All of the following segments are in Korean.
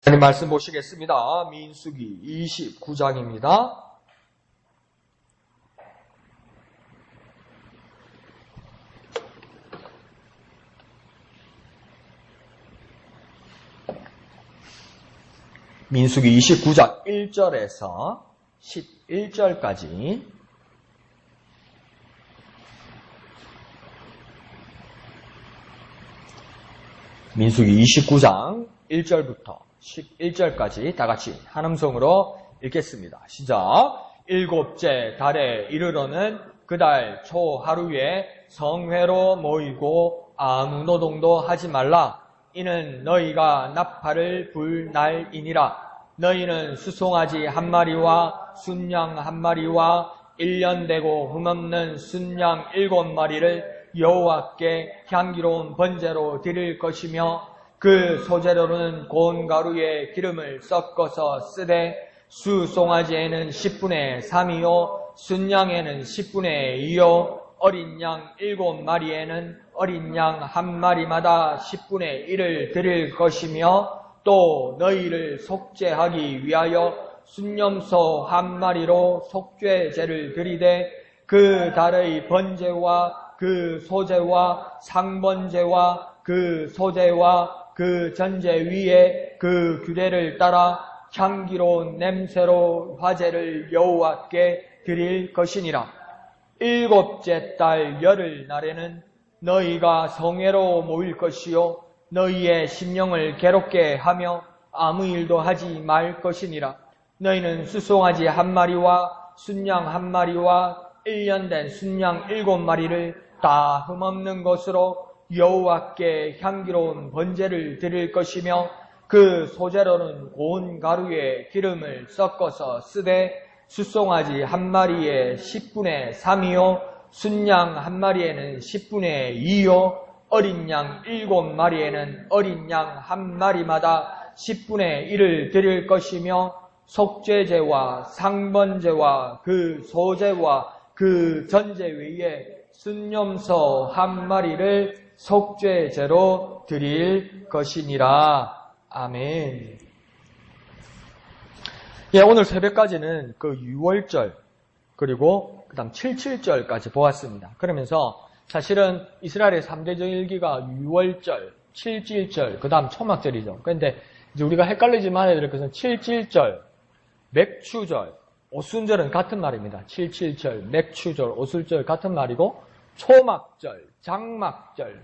하나님 말씀 보시겠습니다. 민수기 29장입니다. 민수기 29장 1절에서 11절까지 민수기 29장 1절부터 11절까지 다 같이 한 음성으로 읽겠습니다. 시작. 일곱째 달에 이르러는 그 달 초 하루에 성회로 모이고 아무 노동도 하지 말라. 이는 너희가 나팔을 불 날이니라. 너희는 수송아지 한 마리와 순양 한 마리와 1년 되고 흠없는 순양 7마리를 여호와께 향기로운 번제로 드릴 것이며 그 소재로는 고운 가루에 기름을 섞어서 쓰되 수송아지에는 10분의 3이요 순양에는 10분의 2요 어린 양 7마리에는 어린 양 한 마리마다 10분의 1을 드릴 것이며 또 너희를 속죄하기 위하여 순염소 한 마리로 속죄제를 드리되 그 달의 번제와 그 소제와 상번제와 그 소제와 그 전제 위에 그 규례를 따라 향기로운 냄새로 화제를 여호와께 드릴 것이니라. 일곱째 달 열흘 날에는 너희가 성회로 모일 것이요 너희의 심령을 괴롭게 하며 아무 일도 하지 말 것이니라. 너희는 수송아지 한 마리와 순양 한 마리와 1년 된 순양 7마리를 다 흠없는 것으로 여호와께 향기로운 번제를 드릴 것이며 그 소재로는 고운 가루에 기름을 섞어서 쓰되 수송아지 한 마리에 10분의 3이요 순양 한 마리에는 10분의 2요 어린 양 7마리에는 어린 양 한 마리마다 10분의 1을 드릴 것이며 속죄제와 상번제와 그 소제와 그 전제 위에 순염소 한 마리를 속죄제로 드릴 것이니라. 아멘. 예, 오늘 새벽까지는 그 6월절 그리고 그 다음 77절까지 보았습니다. 그러면서 사실은 이스라엘의 3대 절기가 6월절, 77절, 그 다음 초막절이죠. 그런데 이제 우리가 헷갈리지 말아야 될 것은 77절, 맥추절, 오순절은 같은 말입니다. 77절, 맥추절, 오순절 같은 말이고 초막절, 장막절,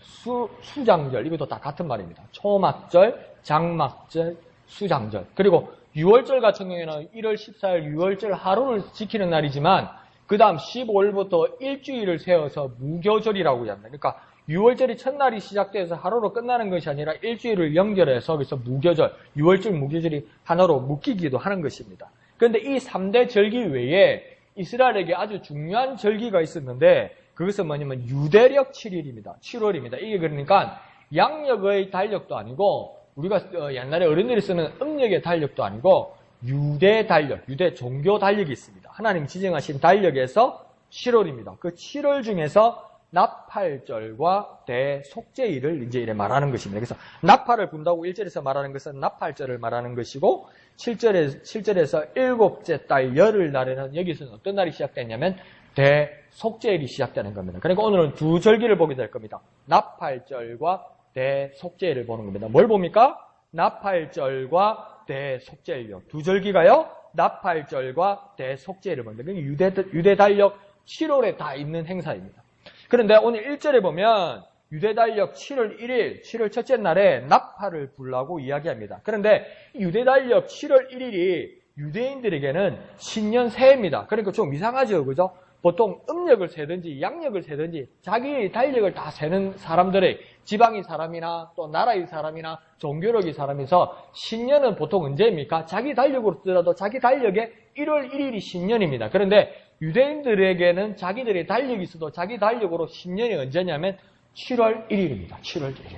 수장절 이것도 다 같은 말입니다. 초막절, 장막절, 수장절. 그리고 6월절 같은 경우에는 1월 14일 6월절 하루를 지키는 날이지만 그 다음 15일부터 일주일을 세워서 무교절이라고 합니다. 그러니까 6월절이 첫날이 시작돼서 하루로 끝나는 것이 아니라 일주일을 연결해서 그래서 무교절, 6월절 무교절이 하나로 묶이기도 하는 것입니다. 그런데 이 3대 절기 외에 이스라엘에게 아주 중요한 절기가 있었는데 그것은 뭐냐면 유대력 7일입니다. 7월입니다. 이게 그러니까 양력의 달력도 아니고 우리가 옛날에 어른들이 쓰는 음력의 달력도 아니고 유대 달력, 유대 종교 달력이 있습니다. 하나님 지정하신 달력에서 7월입니다. 그 7월 중에서 나팔절과 대속죄일을 이제 이래 말하는 것입니다. 그래서 나팔을 분다고 1절에서 말하는 것은 나팔절을 말하는 것이고 7절에서 일곱째 달 열흘 날에는 여기서는 어떤 날이 시작되냐면 대속죄일이 시작되는 겁니다. 그러니까 오늘은 두 절기를 보게 될 겁니다. 나팔절과 대속죄일을 보는 겁니다. 뭘 봅니까? 나팔절과 대속죄일요. 두 절기가요. 나팔절과 대속죄일을 봅니다. 유대 달력 7월에 다 있는 행사입니다. 그런데 오늘 1절에 보면 유대 달력 7월 1일, 7월 첫째 날에 나팔을 불라고 이야기합니다. 그런데 유대 달력 7월 1일이 유대인들에게는 신년 새해입니다. 그러니까 좀 이상하죠, 그죠? 보통 음력을 세든지 양력을 세든지 자기 달력을 다 세는 사람들의 지방의 사람이나 또 나라의 사람이나 종교력의 사람에서 신년은 보통 언제입니까? 자기 달력으로 쓰더라도 자기 달력에 1월 1일이 신년입니다. 그런데 유대인들에게는 자기들의 달력이 있어도 자기 달력으로 신년이 언제냐면 7월 1일입니다. 7월 1일.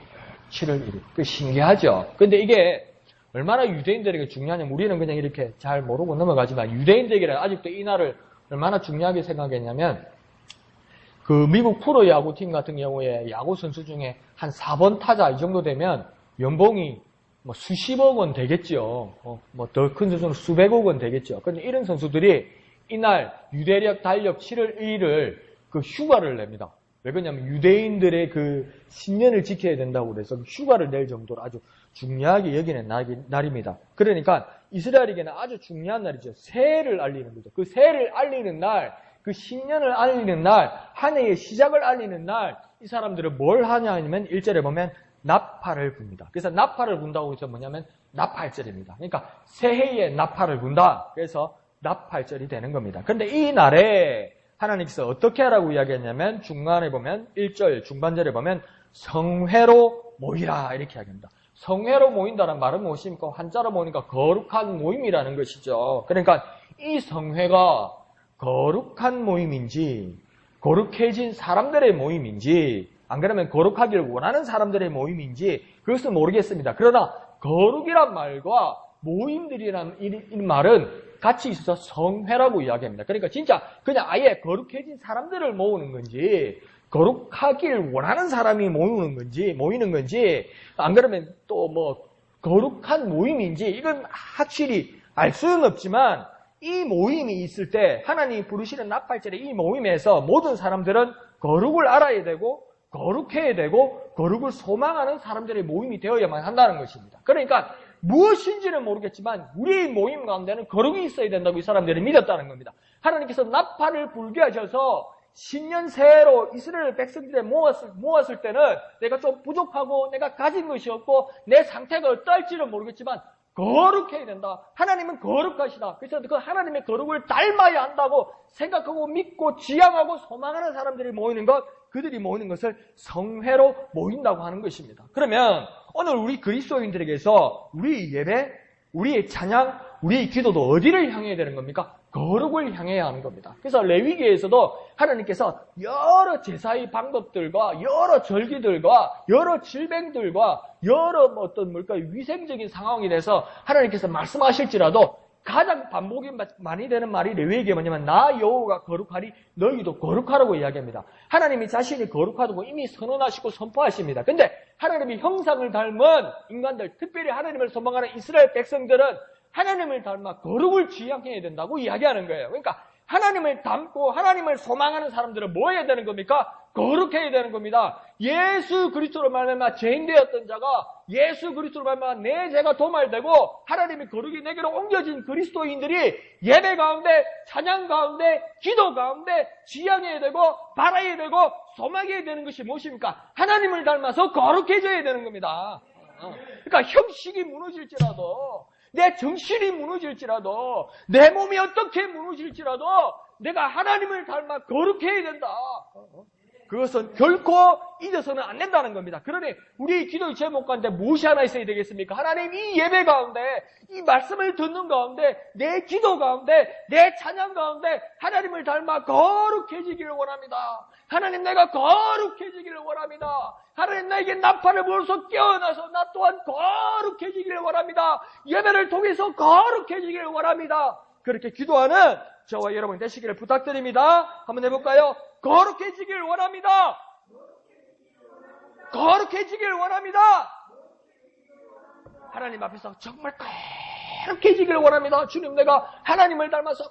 7월 1일. 그 신기하죠? 근데 이게 얼마나 유대인들에게 중요하냐면 우리는 그냥 이렇게 잘 모르고 넘어가지만 유대인들에게는 아직도 이 날을 얼마나 중요하게 생각했냐면 그 미국 프로야구팀 같은 경우에 야구 선수 중에 한 4번 타자 이 정도 되면 연봉이 뭐 수십억 원 되겠죠. 뭐 더 큰 선수는 수백억 원 되겠죠. 근데 이런 선수들이 이날 유대력 달력 7월 1일을 그 휴가를 냅니다. 왜 그러냐면 유대인들의 그 신년을 지켜야 된다고 그래서 휴가를 낼 정도로 아주 중요하게 여기는 날입니다. 그러니까 이스라엘에게는 아주 중요한 날이죠. 새해를 알리는 거죠. 그 새해를 알리는 날, 그 신년을 알리는 날, 한 해의 시작을 알리는 날, 이 사람들은 뭘 하냐 하면 1절에 보면 나팔을 붑니다. 그래서 나팔을 분다고 해서 뭐냐면 나팔절입니다. 그러니까 새해에 나팔을 분다. 그래서 나팔절이 되는 겁니다. 그런데 이 날에 하나님께서 어떻게 하라고 이야기했냐면 중간에 보면 1절 중반절에 보면 성회로 모이라 이렇게 이야기합니다. 성회로 모인다는 말은 무엇입니까? 한자로 모이니까 거룩한 모임이라는 것이죠. 그러니까 이 성회가 거룩한 모임인지 거룩해진 사람들의 모임인지 안 그러면 거룩하기를 원하는 사람들의 모임인지 그것은 모르겠습니다. 그러나 거룩이란 말과 모임들이라는 이 말은 같이 있어서 성회라고 이야기합니다. 그러니까 진짜 그냥 아예 거룩해진 사람들을 모으는 건지 거룩하길 원하는 사람이 모이는 건지 안 그러면 또 뭐 거룩한 모임인지 이건 확실히 알 수는 없지만 이 모임이 있을 때 하나님이 부르시는 나팔절의 이 모임에서 모든 사람들은 거룩을 알아야 되고 거룩해야 되고 거룩을 소망하는 사람들의 모임이 되어야만 한다는 것입니다. 그러니까 무엇인지는 모르겠지만 우리의 모임 가운데는 거룩이 있어야 된다고 이 사람들이 믿었다는 겁니다. 하나님께서 나팔을 불게 하셔서 신년 새해로 이스라엘 백성들을 모았을 때는 내가 좀 부족하고 내가 가진 것이 없고 내 상태가 어떨지는 모르겠지만 거룩해야 된다. 하나님은 거룩하시다. 그래서 그 하나님의 거룩을 닮아야 한다고 생각하고 믿고 지향하고 소망하는 사람들이 모이는 것, 그들이 모이는 것을 성회로 모인다고 하는 것입니다. 그러면 오늘 우리 그리스도인들에게서 우리의 예배, 우리의 찬양, 우리의 기도도 어디를 향해야 되는 겁니까? 거룩을 향해야 하는 겁니다. 그래서 레위기에서도 하나님께서 여러 제사의 방법들과 여러 절기들과 여러 질병들과 여러 어떤 위생적인 상황에 대해서 하나님께서 말씀하실지라도 가장 반복이 많이 되는 말이 레위기에 뭐냐면 나 여호와가 거룩하니 너희도 거룩하라고 이야기합니다. 하나님이 자신이 거룩하다고 이미 선언하시고 선포하십니다. 근데 하나님의 형상을 닮은 인간들, 특별히 하나님을 소망하는 이스라엘 백성들은 하나님을 닮아 거룩을 지향해야 된다고 이야기하는 거예요. 그러니까 하나님을 닮고 하나님을 소망하는 사람들은 뭐 해야 되는 겁니까? 거룩해야 되는 겁니다. 예수 그리스도로 말미암아 죄인 되었던 자가 예수 그리스도로 말미암아 내 죄가 도말되고 하나님의 거룩이 내게로 옮겨진 그리스도인들이 예배 가운데 찬양 가운데 기도 가운데 지향해야 되고 바라야 되고 소망해야 되는 것이 무엇입니까? 하나님을 닮아서 거룩해져야 되는 겁니다. 그러니까 형식이 무너질지라도 내 정신이 무너질지라도 내 몸이 어떻게 무너질지라도 내가 하나님을 닮아 거룩해야 된다. 그것은 결코 잊어서는 안 된다는 겁니다. 그러니 우리 기도의 제목 가운데 무엇이 하나 있어야 되겠습니까? 하나님 이 예배 가운데 이 말씀을 듣는 가운데 내 기도 가운데 내 찬양 가운데 하나님을 닮아 거룩해지기를 원합니다. 하나님 내가 거룩해지기를 원합니다. 하나님 나에게 나팔을 불어서 깨어나서 나 또한 거룩해지기를 원합니다. 예배를 통해서 거룩해지기를 원합니다. 그렇게 기도하는 저와 여러분 되시기를 부탁드립니다. 한번 해볼까요? 거룩해지기를 원합니다. 거룩해지기를 원합니다. 하나님 앞에서 정말 거룩해지기를 원합니다. 주님 내가 하나님을 닮아서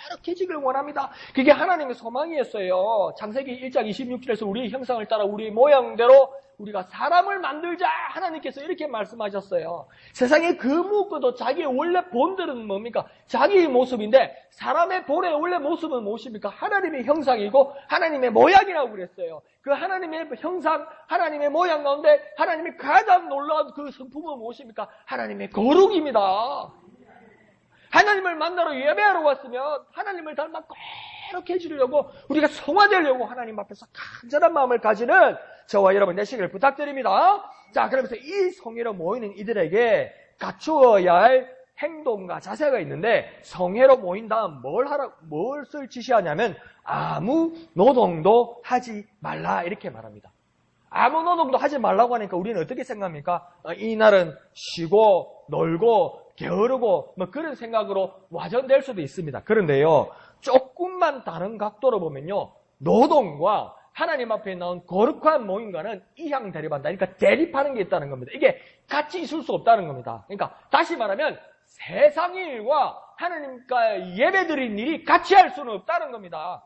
거룩해지기를 원합니다. 그게 하나님의 소망이었어요. 창세기 1장 26절에서 우리의 형상을 따라 우리의 모양대로 우리가 사람을 만들자 하나님께서 이렇게 말씀하셨어요. 세상에 그 무엇보다 자기의 원래 본들은 뭡니까? 자기의 모습인데 사람의 본의 원래 모습은 무엇입니까? 하나님의 형상이고 하나님의 모양이라고 그랬어요. 그 하나님의 형상, 하나님의 모양 가운데 하나님의 가장 놀라운 그 성품은 무엇입니까? 하나님의 거룩입니다. 하나님을 만나러 예배하러 왔으면 하나님을 닮아 거룩해지려고 우리가 성화되려고 하나님 앞에서 간절한 마음을 가지는 저와 여러분 되시기를 부탁드립니다. 자, 그러면서 이 성회로 모이는 이들에게 갖추어야 할 행동과 자세가 있는데 성회로 모인 다음 뭘 지시하냐면 아무 노동도 하지 말라 이렇게 말합니다. 아무 노동도 하지 말라고 하니까 우리는 어떻게 생각합니까? 이날은 쉬고 놀고 게으르고 뭐 그런 생각으로 와전될 수도 있습니다. 그런데요, 조금만 다른 각도로 보면요, 노동과 하나님 앞에 나온 거룩한 모임과는 이향 대립한다. 그러니까 대립하는 게 있다는 겁니다. 이게 같이 있을 수 없다는 겁니다. 그러니까 다시 말하면 세상의 일과 하나님과 예배드린 일이 같이 할 수는 없다는 겁니다.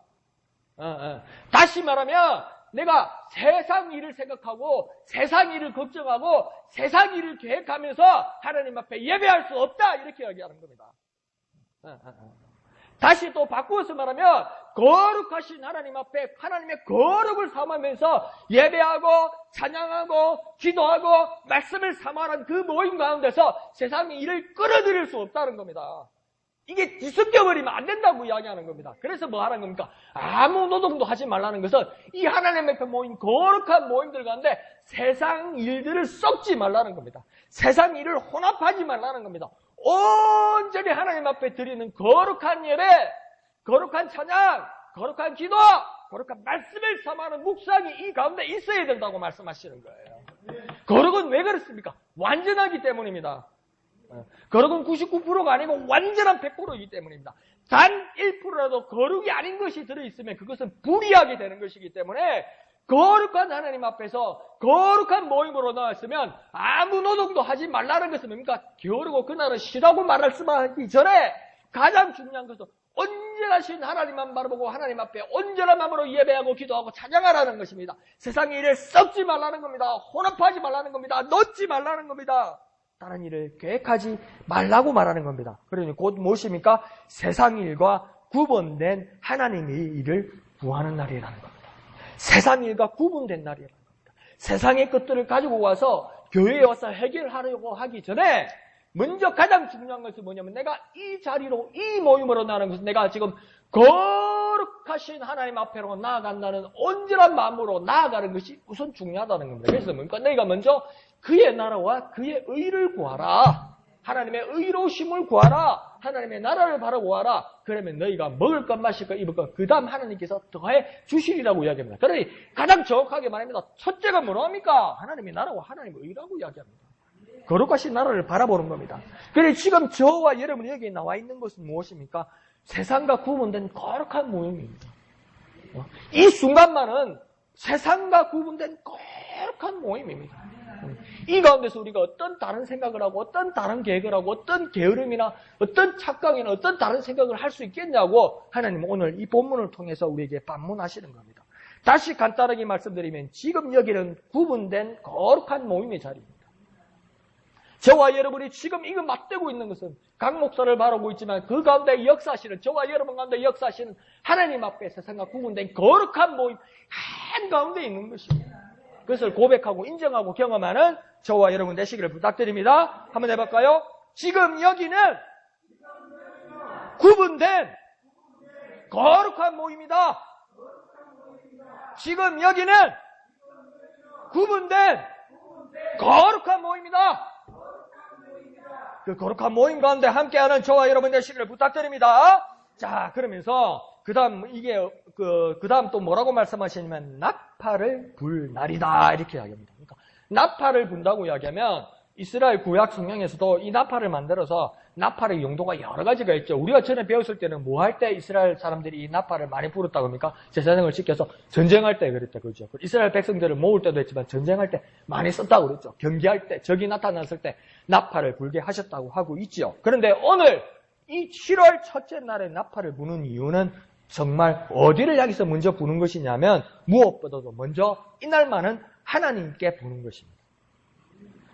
다시 말하면 내가 세상 일을 생각하고 세상 일을 걱정하고 세상 일을 계획하면서 하나님 앞에 예배할 수 없다. 이렇게 이야기하는 겁니다. 다시 또 바꾸어서 말하면 거룩하신 하나님 앞에 하나님의 거룩을 삼으면서 예배하고 찬양하고 기도하고 말씀을 삼아하는 그 모임 가운데서 세상의 일을 끌어들일 수 없다는 겁니다. 이게 뒤섞여버리면 안 된다고 이야기하는 겁니다. 그래서 뭐 하라는 겁니까? 아무 노동도 하지 말라는 것은 이 하나님 앞에 모인 거룩한 모임들 가운데 세상 일들을 썩지 말라는 겁니다. 세상 일을 혼합하지 말라는 겁니다. 온전히 하나님 앞에 드리는 거룩한 예배, 거룩한 찬양, 거룩한 기도, 거룩한 말씀을 삼아하는 묵상이 이 가운데 있어야 된다고 말씀하시는 거예요. 거룩은 왜 그렇습니까? 완전하기 때문입니다. 거룩은 99%가 아니고 완전한 100%이기 때문입니다. 단 1%라도 거룩이 아닌 것이 들어있으면 그것은 불의하게 되는 것이기 때문에 거룩한 하나님 앞에서 거룩한 모임으로 나왔으면 아무 노동도 하지 말라는 것은 뭡니까? 게으르고 그날은 쉬라고 말씀하기 전에 가장 중요한 것은 온전하신 하나님만 바라보고 하나님 앞에 온전한 마음으로 예배하고 기도하고 찬양하라는 것입니다. 세상의 일을 썩지 말라는 겁니다. 혼합하지 말라는 겁니다. 넣지 말라는 겁니다. 다른 일을 계획하지 말라고 말하는 겁니다. 그러니 곧 무엇입니까? 세상 일과 구분된 하나님의 일을 구하는 날이라는 겁니다. 세상 일과 구분된 날이라는 겁니다. 세상의 것들을 가지고 와서 교회에 와서 해결하려고 하기 전에 먼저 가장 중요한 것은 뭐냐면 내가 이 자리로 이 모임으로 나가는 것은 내가 지금 거룩하신 하나님 앞으로 나아간다는 온전한 마음으로 나아가는 것이 우선 중요하다는 겁니다. 그래서 뭡니까? 내가 먼저 그의 나라와 그의 의를 구하라. 하나님의 의로우심을 구하라. 하나님의 나라를 바라보아라. 그러면 너희가 먹을 것, 마실 것, 입을 것, 그 다음 하나님께서 더해 주시리라고 이야기합니다. 그러니 가장 정확하게 말합니다. 첫째가 뭐랍니까? 하나님의 나라와 하나님의 의라고 이야기합니다. 거룩하신 나라를 바라보는 겁니다. 그래서 지금 저와 여러분이 여기 나와 있는 것은 무엇입니까? 세상과 구분된 거룩한 모임입니다. 이 순간만은 세상과 구분된 거룩한 모임입니다. 이 가운데서 우리가 어떤 다른 생각을 하고 어떤 다른 계획을 하고 어떤 게으름이나 어떤 착각이나 어떤 다른 생각을 할 수 있겠냐고 하나님은 오늘 이 본문을 통해서 우리에게 반문하시는 겁니다. 다시 간단하게 말씀드리면 지금 여기는 구분된 거룩한 모임의 자리입니다. 저와 여러분이 지금 이거 맞대고 있는 것은 각 목사를 바라보고 있지만 그 가운데 역사하시는 저와 여러분 가운데 역사하시는 하나님 앞에 세상과 구분된 거룩한 모임 한가운데 있는 것입니다. 그것을 고백하고 인정하고 경험하는 저와 여러분 되시기를 부탁드립니다. 한번 해볼까요? 지금 여기는 구분된 거룩한 모임이다. 지금 여기는 구분된 거룩한 모임이다. 그 거룩한 모임 가운데 함께하는 저와 여러분 되시기를 부탁드립니다. 자, 그러면서 그 다음 또 뭐라고 말씀하시냐면 나팔을 불 날이다 이렇게 이야기합니다. 그러니까 나팔을 분다고 이야기하면 이스라엘 구약 성경에서도 이 나팔을 만들어서 나팔의 용도가 여러 가지가 있죠. 우리가 전에 배웠을 때는 뭐 할 때 이스라엘 사람들이 이 나팔을 많이 불었다고 합니까? 제사장을 지켜서 전쟁할 때 그랬다 그러죠. 이스라엘 백성들을 모을 때도 했지만 전쟁할 때 많이 썼다고 그랬죠. 경계할 때, 적이 나타났을 때 나팔을 불게 하셨다고 하고 있죠. 그런데 오늘 이 7월 첫째 날에 나팔을 부는 이유는 정말 어디를 향해서 먼저 부는 것이냐면 무엇보다도 먼저 이날만은 하나님께 부는 것입니다.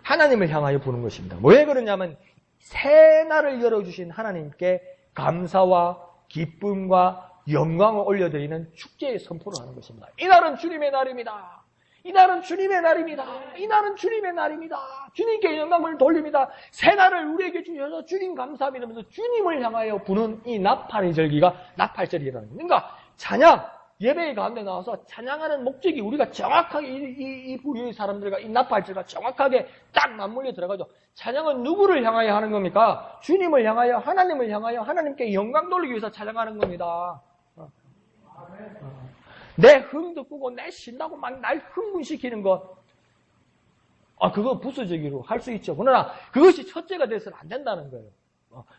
하나님을 향하여 부는 것입니다. 왜 그러냐면 새 날을 열어주신 하나님께 감사와 기쁨과 영광을 올려드리는 축제의 선포를 하는 것입니다. 이날은 주님의 날입니다. 이날은 주님의 날입니다. 이날은 주님의 날입니다. 주님께 영광을 돌립니다. 새 날을 우리에게 주셔서 주님 감사합니다. 하면서 주님을 향하여 부는 이 나팔의 절기가 나팔절이라는 겁니다. 그러니까 찬양, 예배의 가운데 나와서 찬양하는 목적이 우리가 정확하게 이 부류의 사람들과 이 나팔절과 정확하게 딱 맞물려 들어가죠. 찬양은 누구를 향하여 하는 겁니까? 주님을 향하여, 하나님을 향하여, 하나님께 영광 돌리기 위해서 찬양하는 겁니다. 내 흥도 끄고 내 신나고 막 날 흥분시키는 것. 그거 부수적으로 할 수 있죠. 그러나 그것이 첫째가 돼서는 안 된다는 거예요.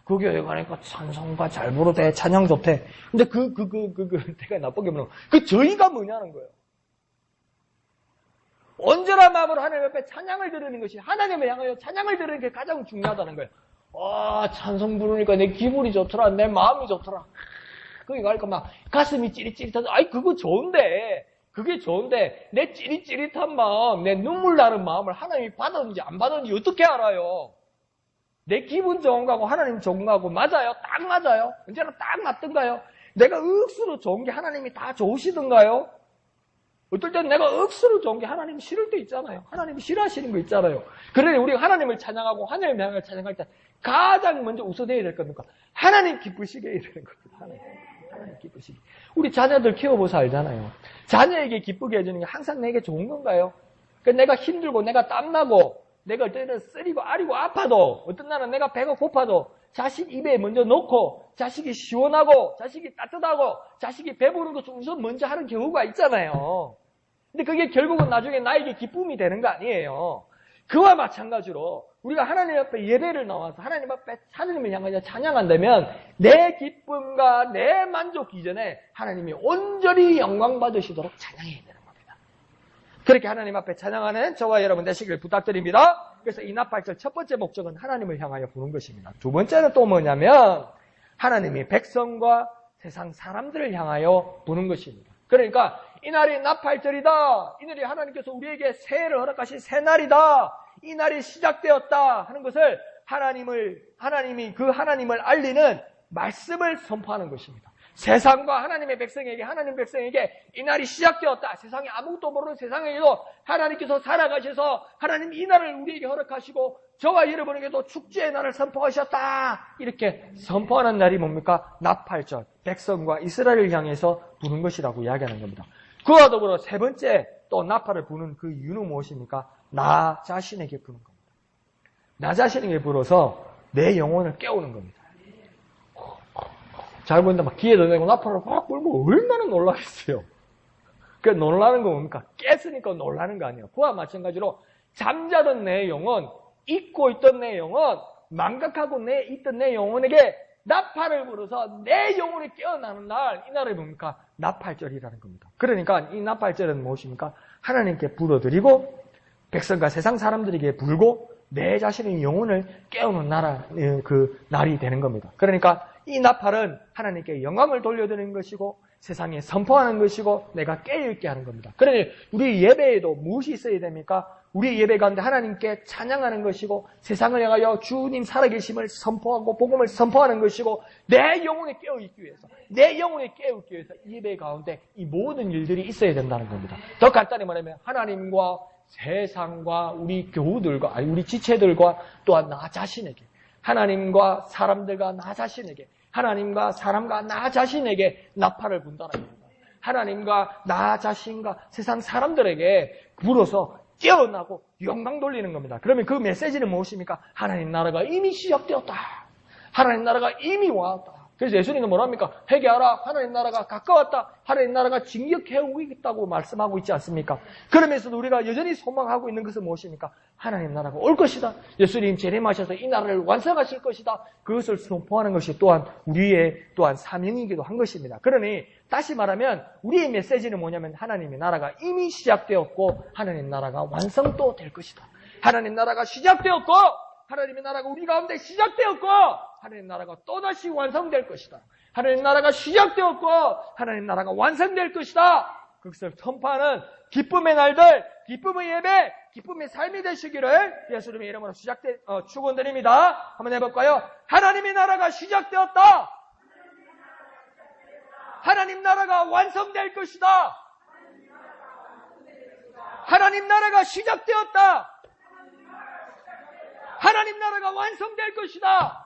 그 교회 가니까 찬송가 잘 부르대, 찬양 좋대. 근데 내가 나쁘게 보면 그 저희가 뭐냐는 거예요. 온전한 마음으로 하나님 앞에 찬양을 드리는 것이, 하나님을 향하여 찬양을 드리는 게 가장 중요하다는 거예요. 찬송 부르니까 내 기분이 좋더라, 내 마음이 좋더라. 거기 가니까 막 가슴이 찌릿찌릿하다. 그거 좋은데, 그게 좋은데 내 찌릿찌릿한 마음, 내 눈물 나는 마음을 하나님이 받았는지 안 받았는지 어떻게 알아요? 내 기분 좋은 거하고 하나님 좋은 거하고 맞아요? 딱 맞아요? 언제나 딱 맞던가요? 내가 억수로 좋은 게 하나님이 다 좋으시던가요? 어떨 때는 내가 억수로 좋은 게 하나님 싫을 때 있잖아요. 하나님이 싫어하시는 거 있잖아요. 그러니 우리가 하나님을 찬양하고 하나님을 향해 찬양할 때 가장 먼저 우선해야 될 겁니까? 하나님 기쁘시게 해야 되는 겁니다. 하나님 기쁘시게. 우리 자녀들 키워보서 알잖아요. 자녀에게 기쁘게 해주는 게 항상 내게 좋은 건가요? 그러니까 내가 힘들고 내가 땀나고 내가 어떤 때는 쓰리고 아리고 아파도 어떤 날은 내가 배가 고파도 자식 입에 먼저 넣고 자식이 시원하고 자식이 따뜻하고 자식이 배부른 것을 우선 먼저 하는 경우가 있잖아요. 근데 그게 결국은 나중에 나에게 기쁨이 되는 거 아니에요. 그와 마찬가지로 우리가 하나님 앞에 예배를 나와서 하나님 앞에 하나님을 향하여 찬양한다면 내 기쁨과 내 만족 이전에 하나님이 온전히 영광 받으시도록 찬양해야 되는 겁니다. 그렇게 하나님 앞에 찬양하는 저와 여러분 되시길 부탁드립니다. 그래서 이 나팔절 첫 번째 목적은 하나님을 향하여 부는 것입니다. 두 번째는 또 뭐냐면 하나님이 백성과 세상 사람들을 향하여 부는 것입니다. 그러니까 이날이 나팔절이다. 이날이 하나님께서 우리에게 새해를 허락하신 새날이다. 이 날이 시작되었다 하는 것을 하나님이 그 하나님을 알리는 말씀을 선포하는 것입니다. 세상과 하나님의 백성에게, 하나님 백성에게 이 날이 시작되었다. 세상에 아무것도 모르는 세상에게도 하나님께서 살아가셔서 하나님 이 날을 우리에게 허락하시고 저와 여러분에게도 축제의 날을 선포하셨다. 이렇게 선포하는 날이 뭡니까? 나팔절. 백성과 이스라엘을 향해서 부는 것이라고 이야기하는 겁니다. 그와 더불어 세 번째 또 나팔을 부는 그 이유는 무엇입니까? 나 자신에게 부는 겁니다. 나 자신에게 불어서 내 영혼을 깨우는 겁니다. 잘 보인다 막 귀에도 내고 나팔을 막 불면 얼마나 놀라겠어요. 그 놀라는 거 뭡니까? 깼으니까 놀라는 거 아니에요. 그와 마찬가지로 잠자던 내 영혼, 잊고 있던 내 영혼, 망각하고 있던 내 영혼에게 나팔을 불어서 내 영혼이 깨어나는 날, 이 날이 뭡니까? 나팔절이라는 겁니다. 그러니까 이 나팔절은 무엇입니까? 하나님께 불어드리고 백성과 세상 사람들에게 불고 내 자신의 영혼을 깨우는 그 날이 되는 겁니다. 그러니까 이 나팔은 하나님께 영광을 돌려드리는 것이고 세상에 선포하는 것이고 내가 깨어있게 하는 겁니다. 그러니 우리 예배에도 무엇이 있어야 됩니까? 우리 예배 가운데 하나님께 찬양하는 것이고 세상을 향하여 주님 살아계심을 선포하고 복음을 선포하는 것이고 내 영혼에 깨어있기 위해서 이 예배 가운데 이 모든 일들이 있어야 된다는 겁니다. 더 간단히 말하면 하나님과 세상과 우리 교우들과 우리 지체들과 또한 나 자신에게 하나님과 사람들과 나 자신에게 하나님과 사람과 나 자신에게 나팔을 분다는 겁니다. 하나님과 나 자신과 세상 사람들에게 불어서 깨어나고 영광 돌리는 겁니다. 그러면 그 메시지는 무엇입니까? 하나님 나라가 이미 시작되었다. 하나님 나라가 이미 왔다. 그래서 예수님은 뭐랍니까? 회개하라. 하나님 나라가 가까웠다. 하나님 나라가 진격해 오겠다고 말씀하고 있지 않습니까? 그러면서도 우리가 여전히 소망하고 있는 것은 무엇입니까? 하나님 나라가 올 것이다. 예수님 재림하셔서 이 나라를 완성하실 것이다. 그것을 선포하는 것이 또한 우리의 또한 사명이기도 한 것입니다. 그러니 다시 말하면 우리의 메시지는 뭐냐면 하나님의 나라가 이미 시작되었고 하나님 나라가 완성도 될 것이다. 하나님 나라가 시작되었고 하나님의 나라가 우리 가운데 시작되었고 하나님 나라가 또다시 완성될 것이다. 하나님 나라가 시작되었고 하나님 나라가 완성될 것이다. 그것을 선포하는 기쁨의 날들, 기쁨의 예배, 기쁨의 삶이 되시기를 예수님의 이름으로 축원드립니다. 한번 해볼까요? 하나님의 나라가 시작되었다. 하나님 나라가 완성될 것이다. 하나님 나라가 시작되었다. 하나님 나라가 완성될 것이다.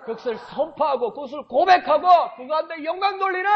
그것을 선포하고 그것을 고백하고 그 가운데 영광 돌리는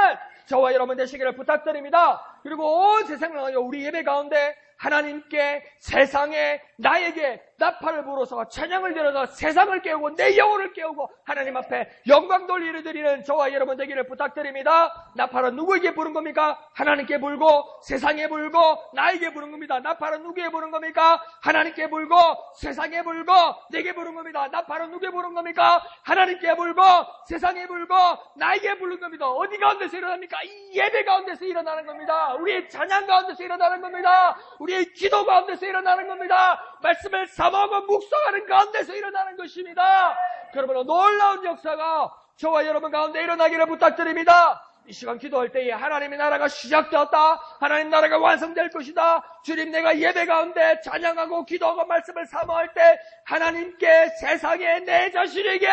저와 여러분 되시기를 부탁드립니다. 그리고 온 세상을 우리 예배 가운데 하나님께 세상에 나에게 나팔을 불어서 찬양을 들어서 세상을 깨우고 내 영혼을 깨우고 하나님 앞에 영광 돌리를 드리는 저와 여러분 되기를 부탁드립니다. 나팔은 누구에게 부른 겁니까? 하나님께 불고 세상에 불고 나에게 부른 겁니다. 나팔은 누구에게 부른 겁니까? 하나님께 불고 세상에 불고 내게 부른 겁니다. 나팔은 누구에게 부른 겁니까? 하나님께 불고 세상에 불고 나에게 부른 겁니다. 어디 가운데서 일어납니까? 이 예배 가운데서 일어나는 겁니다. 우리의 찬양 가운데서 일어나는 겁니다. 우리의 기도 가운데서 일어나는 겁니다. 말씀을 사모하고 묵상하는 가운데서 일어나는 것입니다. 그러므로 놀라운 역사가 저와 여러분 가운데 일어나기를 부탁드립니다. 이 시간 기도할 때에 하나님의 나라가 시작되었다. 하나님 나라가 완성될 것이다. 주님, 내가 예배 가운데 찬양하고 기도하고 말씀을 사모할 때 하나님께 세상에 내 자신에게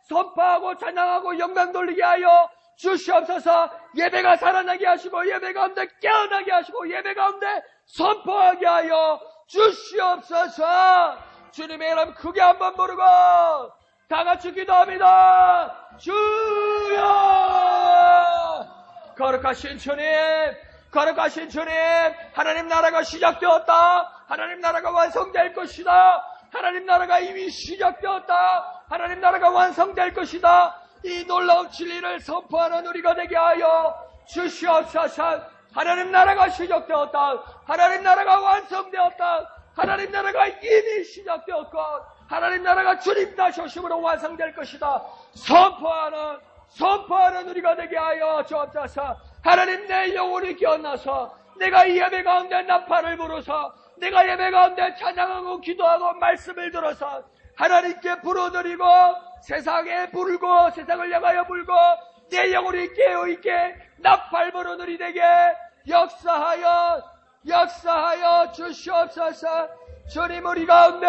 선포하고 찬양하고 영광 돌리게 하여 주시옵소서. 예배가 살아나게 하시고 예배 가운데 깨어나게 하시고 예배 가운데 선포하게 하여 주시옵소서. 주님의 이름 크게 한번 부르고 다 같이 기도합니다. 주여! 거룩하신 주님, 거룩하신 주님, 하나님 나라가 시작되었다. 하나님 나라가 완성될 것이다. 하나님 나라가 이미 시작되었다. 하나님 나라가 완성될 것이다. 이 놀라운 진리를 선포하는 우리가 되게 하여 주시옵소서. 하나님 나라가 시작되었다. 하나님 나라가 완성되었다. 하나님 나라가 이미 시작되었고 하나님 나라가 주님 다시 오심으로 완성될 것이다. 선포하는 우리가 되게 하여 주옵소서. 하나님, 내 영혼이 깨어나서 내가 이 예배 가운데 나팔을 불어서 내가 예배 가운데 찬양하고 기도하고 말씀을 들어서 하나님께 부르드리고 세상에 불고 세상을 향하여 불고 내 영혼이 깨어있게 나팔 부르는 우리 되게 역사하여 주시옵소서. 주님, 우리 가운데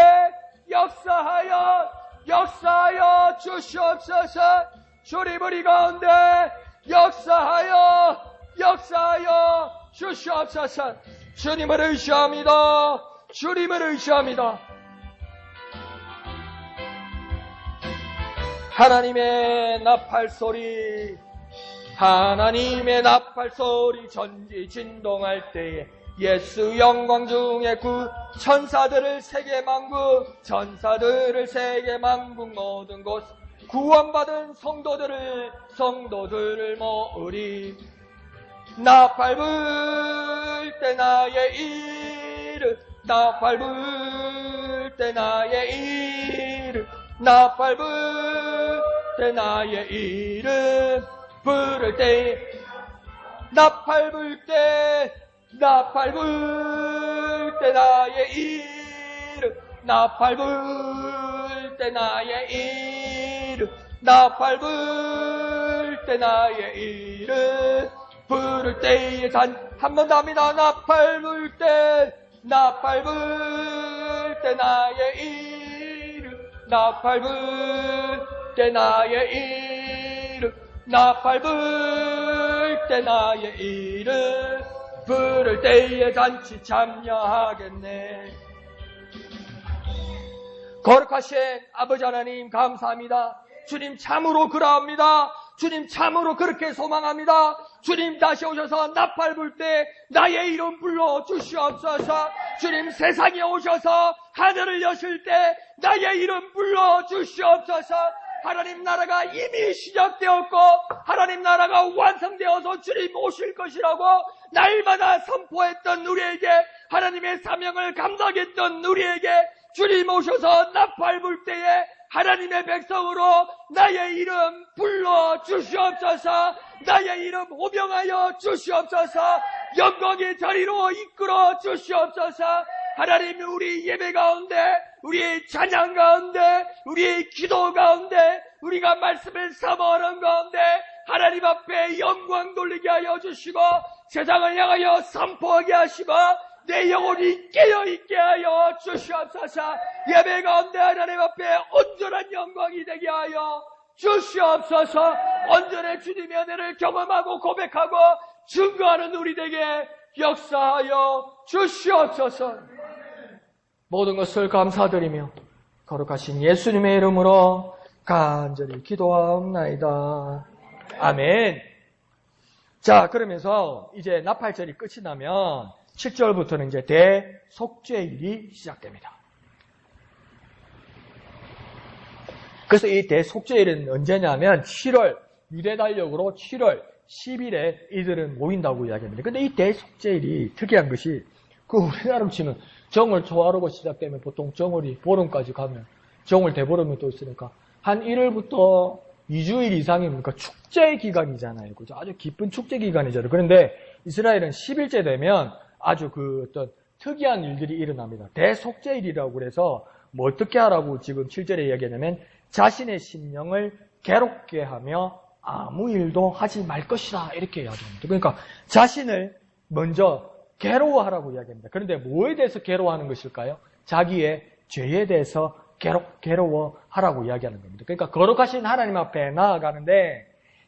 역사하여 주시옵소서. 주님, 우리 가운데 역사하여 주시옵소서. 주님을 의지합니다. 주님을 의지합니다. 하나님의 나팔 소리, 하나님의 나팔 소리 전지 진동할 때에 예수 영광 중에 천사들을 세계 만국 모든 곳 구원받은 성도들을 모으리. 나팔 불 때 나의 이름, 나팔 불 때 나의 이름, 나팔 불 때 나의 이름 부를 때, 나팔 불 때 나팔 불 때 나의 이름, 나팔 불 때 나의 이름, 나팔 불 때 나의 이름 부를 때에 한 번 더 합니다. 나팔 불 때 나팔 불 때 나의 이름, 나팔 불 때 나의 이름, 나팔 불 때 나의 이름 부를 때에 잔치 참여하겠네. 거룩하신 아버지 하나님, 감사합니다. 주님, 참으로 그러합니다. 주님, 참으로 그렇게 소망합니다. 주님, 다시 오셔서 나팔 불 때 나의 이름 불러 주시옵소서. 주님, 세상에 오셔서 하늘을 여실 때 나의 이름 불러 주시옵소서. 하나님 나라가 이미 시작되었고 하나님 나라가 완성되어서 주님 오실 것이라고 날마다 선포했던 우리에게, 하나님의 사명을 감당했던 우리에게 주님 오셔서 나팔 불 때에 하나님의 백성으로 나의 이름 불러 주시옵소서. 나의 이름 호명하여 주시옵소서. 영광의 자리로 이끌어 주시옵소서. 하나님, 우리 예배 가운데, 우리의 찬양 가운데, 우리의 기도 가운데, 우리가 말씀을 사모하는 가운데 하나님 앞에 영광 돌리게 하여 주시고 세상을 향하여 선포하게 하시고 내 영혼이 깨어있게 하여 주시옵소서. 예배 가운데 하나님 앞에 온전한 영광이 되게 하여 주시옵소서. 온전히 주님의 은혜를 경험하고 고백하고 증거하는 우리 되게 역사하여 주시옵소서. 모든 것을 감사드리며 거룩하신 예수님의 이름으로 간절히 기도하옵나이다. 아멘. 자, 그러면서 이제 나팔절이 끝이 나면 7절부터는 이제 대속죄일이 시작됩니다. 그래서 이 대속죄일은 언제냐면 7월, 유대 달력으로 7월 10일에 이들은 모인다고 이야기합니다. 근데 이 대속죄일이 특이한 것이 우리나라로 치면 정월 초하루가 시작되면 보통 정월이 보름까지 가면 정월 대보름이 또 있으니까 한 1월부터 2주일 이상이니까 축제 기간이잖아요. 그죠? 아주 깊은 축제 기간이잖아요. 그런데 이스라엘은 10일째 되면 아주 어떤 특이한 일들이 일어납니다. 대속죄일이라고 그래서 뭐 어떻게 하라고 지금 7절에 이야기하냐면 자신의 심령을 괴롭게 하며 아무 일도 하지 말 것이다. 이렇게 이야기합니다. 그러니까 자신을 먼저 괴로워하라고 이야기합니다. 그런데 뭐에 대해서 괴로워하는 것일까요? 자기의 죄에 대해서 괴로워하라고 이야기하는 겁니다. 그러니까 거룩하신 하나님 앞에 나아가는데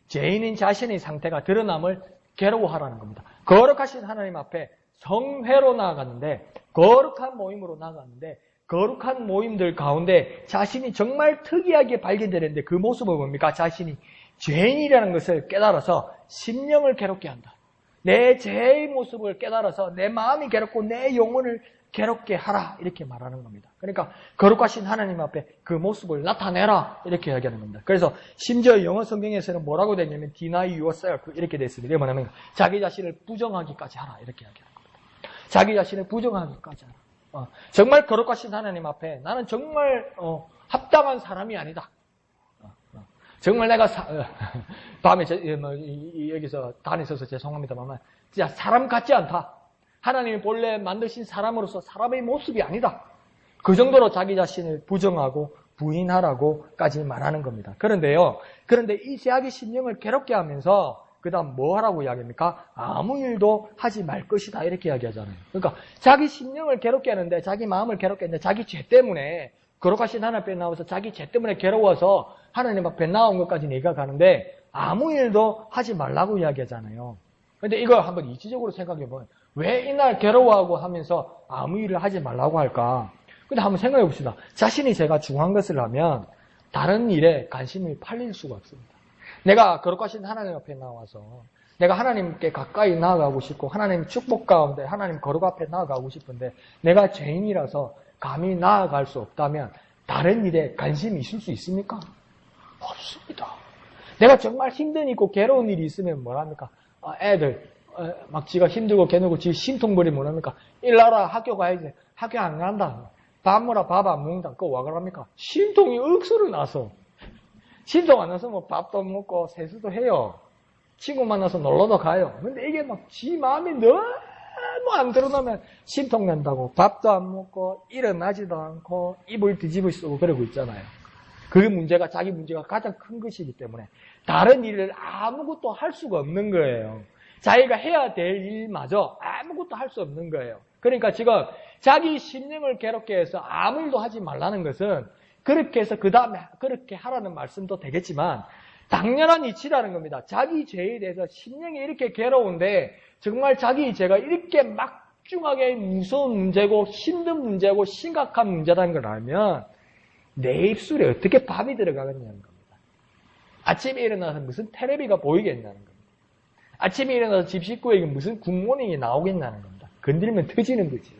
죄인인 자신의 상태가 드러남을 괴로워하라는 겁니다. 거룩하신 하나님 앞에 성회로 나아갔는데 거룩한 모임으로 나아갔는데 거룩한 모임들 가운데 자신이 정말 특이하게 발견되는데 그 모습은 뭡니까? 자신이 죄인이라는 것을 깨달아서 심령을 괴롭게 한다. 내 죄의 모습을 깨달아서 내 마음이 괴롭고 내 영혼을 괴롭게 하라 이렇게 말하는 겁니다. 그러니까 거룩하신 하나님 앞에 그 모습을 나타내라 이렇게 이야기하는 겁니다. 그래서 심지어 영어 성경에서는 뭐라고 되냐면 deny yourself 이렇게 되어 있습니다. 이게 뭐냐면 자기 자신을 부정하기까지 하라 이렇게 이야기하는 겁니다. 자기 자신을 부정하기까지 하라. 정말 거룩하신 하나님 앞에 나는 정말 합당한 사람이 아니다. 정말 내가 밤에 여기서 다니셔서 죄송합니다만 진짜 사람 같지 않다. 하나님이 본래 만드신 사람으로서 사람의 모습이 아니다. 그 정도로 자기 자신을 부정하고 부인하라고까지 말하는 겁니다. 그런데 이 자기 심령을 괴롭게 하면서 그 다음 뭐 하라고 이야기합니까? 아무 일도 하지 말 것이다 이렇게 이야기하잖아요. 그러니까 자기 심령을 괴롭게 하는데 자기 마음을 괴롭게 하는데 자기 죄 때문에 거룩하신 하나님 앞에 나와서 자기 죄 때문에 괴로워서 하나님 앞에 나온 것까지 얘기가 가는데 아무 일도 하지 말라고 이야기하잖아요. 그런데 이걸 한번 이치적으로 생각해보면 왜 이날 괴로워하고 하면서 아무 일을 하지 말라고 할까? 근데 한번 생각해 봅시다. 자신이 제가 중요한 것을 하면 다른 일에 관심이 팔릴 수가 없습니다. 내가 거룩하신 하나님 앞에 나와서 내가 하나님께 가까이 나아가고 싶고 하나님 축복 가운데 하나님 거룩 앞에 나아가고 싶은데 내가 죄인이라서 감히 나아갈 수 없다면 다른 일에 관심이 있을 수 있습니까? 없습니다. 내가 정말 힘든 있고 괴로운 일이 있으면 뭐랍니까? 애들 막 지가 힘들고 괴롭고 지 심통부리면 뭐랍니까? 일나라 학교 가야지. 학교 안 간다. 밥 먹으라 밥 안 먹는다. 그거 와 그럽니까? 심통이 억수로 나서 심통 안 나서 뭐 밥도 먹고 세수도 해요. 친구 만나서 놀러도 가요. 근데 이게 막 지 마음이 너무 안 드러나면 심통 난다고 밥도 안 먹고 일어나지도 않고 입을 뒤집어 쓰고 그러고 있잖아요. 그 문제가 자기 문제가 가장 큰 것이기 때문에 다른 일을 아무것도 할 수가 없는 거예요. 자기가 해야 될 일마저 아무것도 할 수 없는 거예요. 그러니까 지금 자기 심령을 괴롭게 해서 아무 일도 하지 말라는 것은 그렇게 해서 그 다음에 그렇게 하라는 말씀도 되겠지만 당연한 이치라는 겁니다. 자기 죄에 대해서 심령이 이렇게 괴로운데 정말 자기 죄가 이렇게 막중하게 무서운 문제고 힘든 문제고 심각한 문제라는 걸 알면 내 입술에 어떻게 밥이 들어가겠냐는 겁니다. 아침에 일어나서 무슨 텔레비가 보이겠냐는 겁니다. 아침에 일어나서 집 식구에게 무슨 굿모닝이 나오겠냐는 겁니다. 건들면 터지는 거지.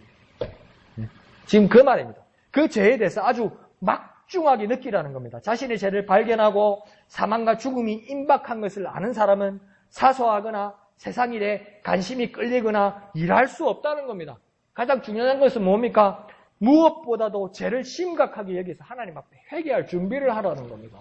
지금 그 말입니다. 그 죄에 대해서 아주 막중하게 느끼라는 겁니다. 자신의 죄를 발견하고 사망과 죽음이 임박한 것을 아는 사람은 사소하거나 세상 일에 관심이 끌리거나 일할 수 없다는 겁니다. 가장 중요한 것은 뭡니까? 무엇보다도 죄를 심각하게 여기서 하나님 앞에 회개할 준비를 하라는 겁니다.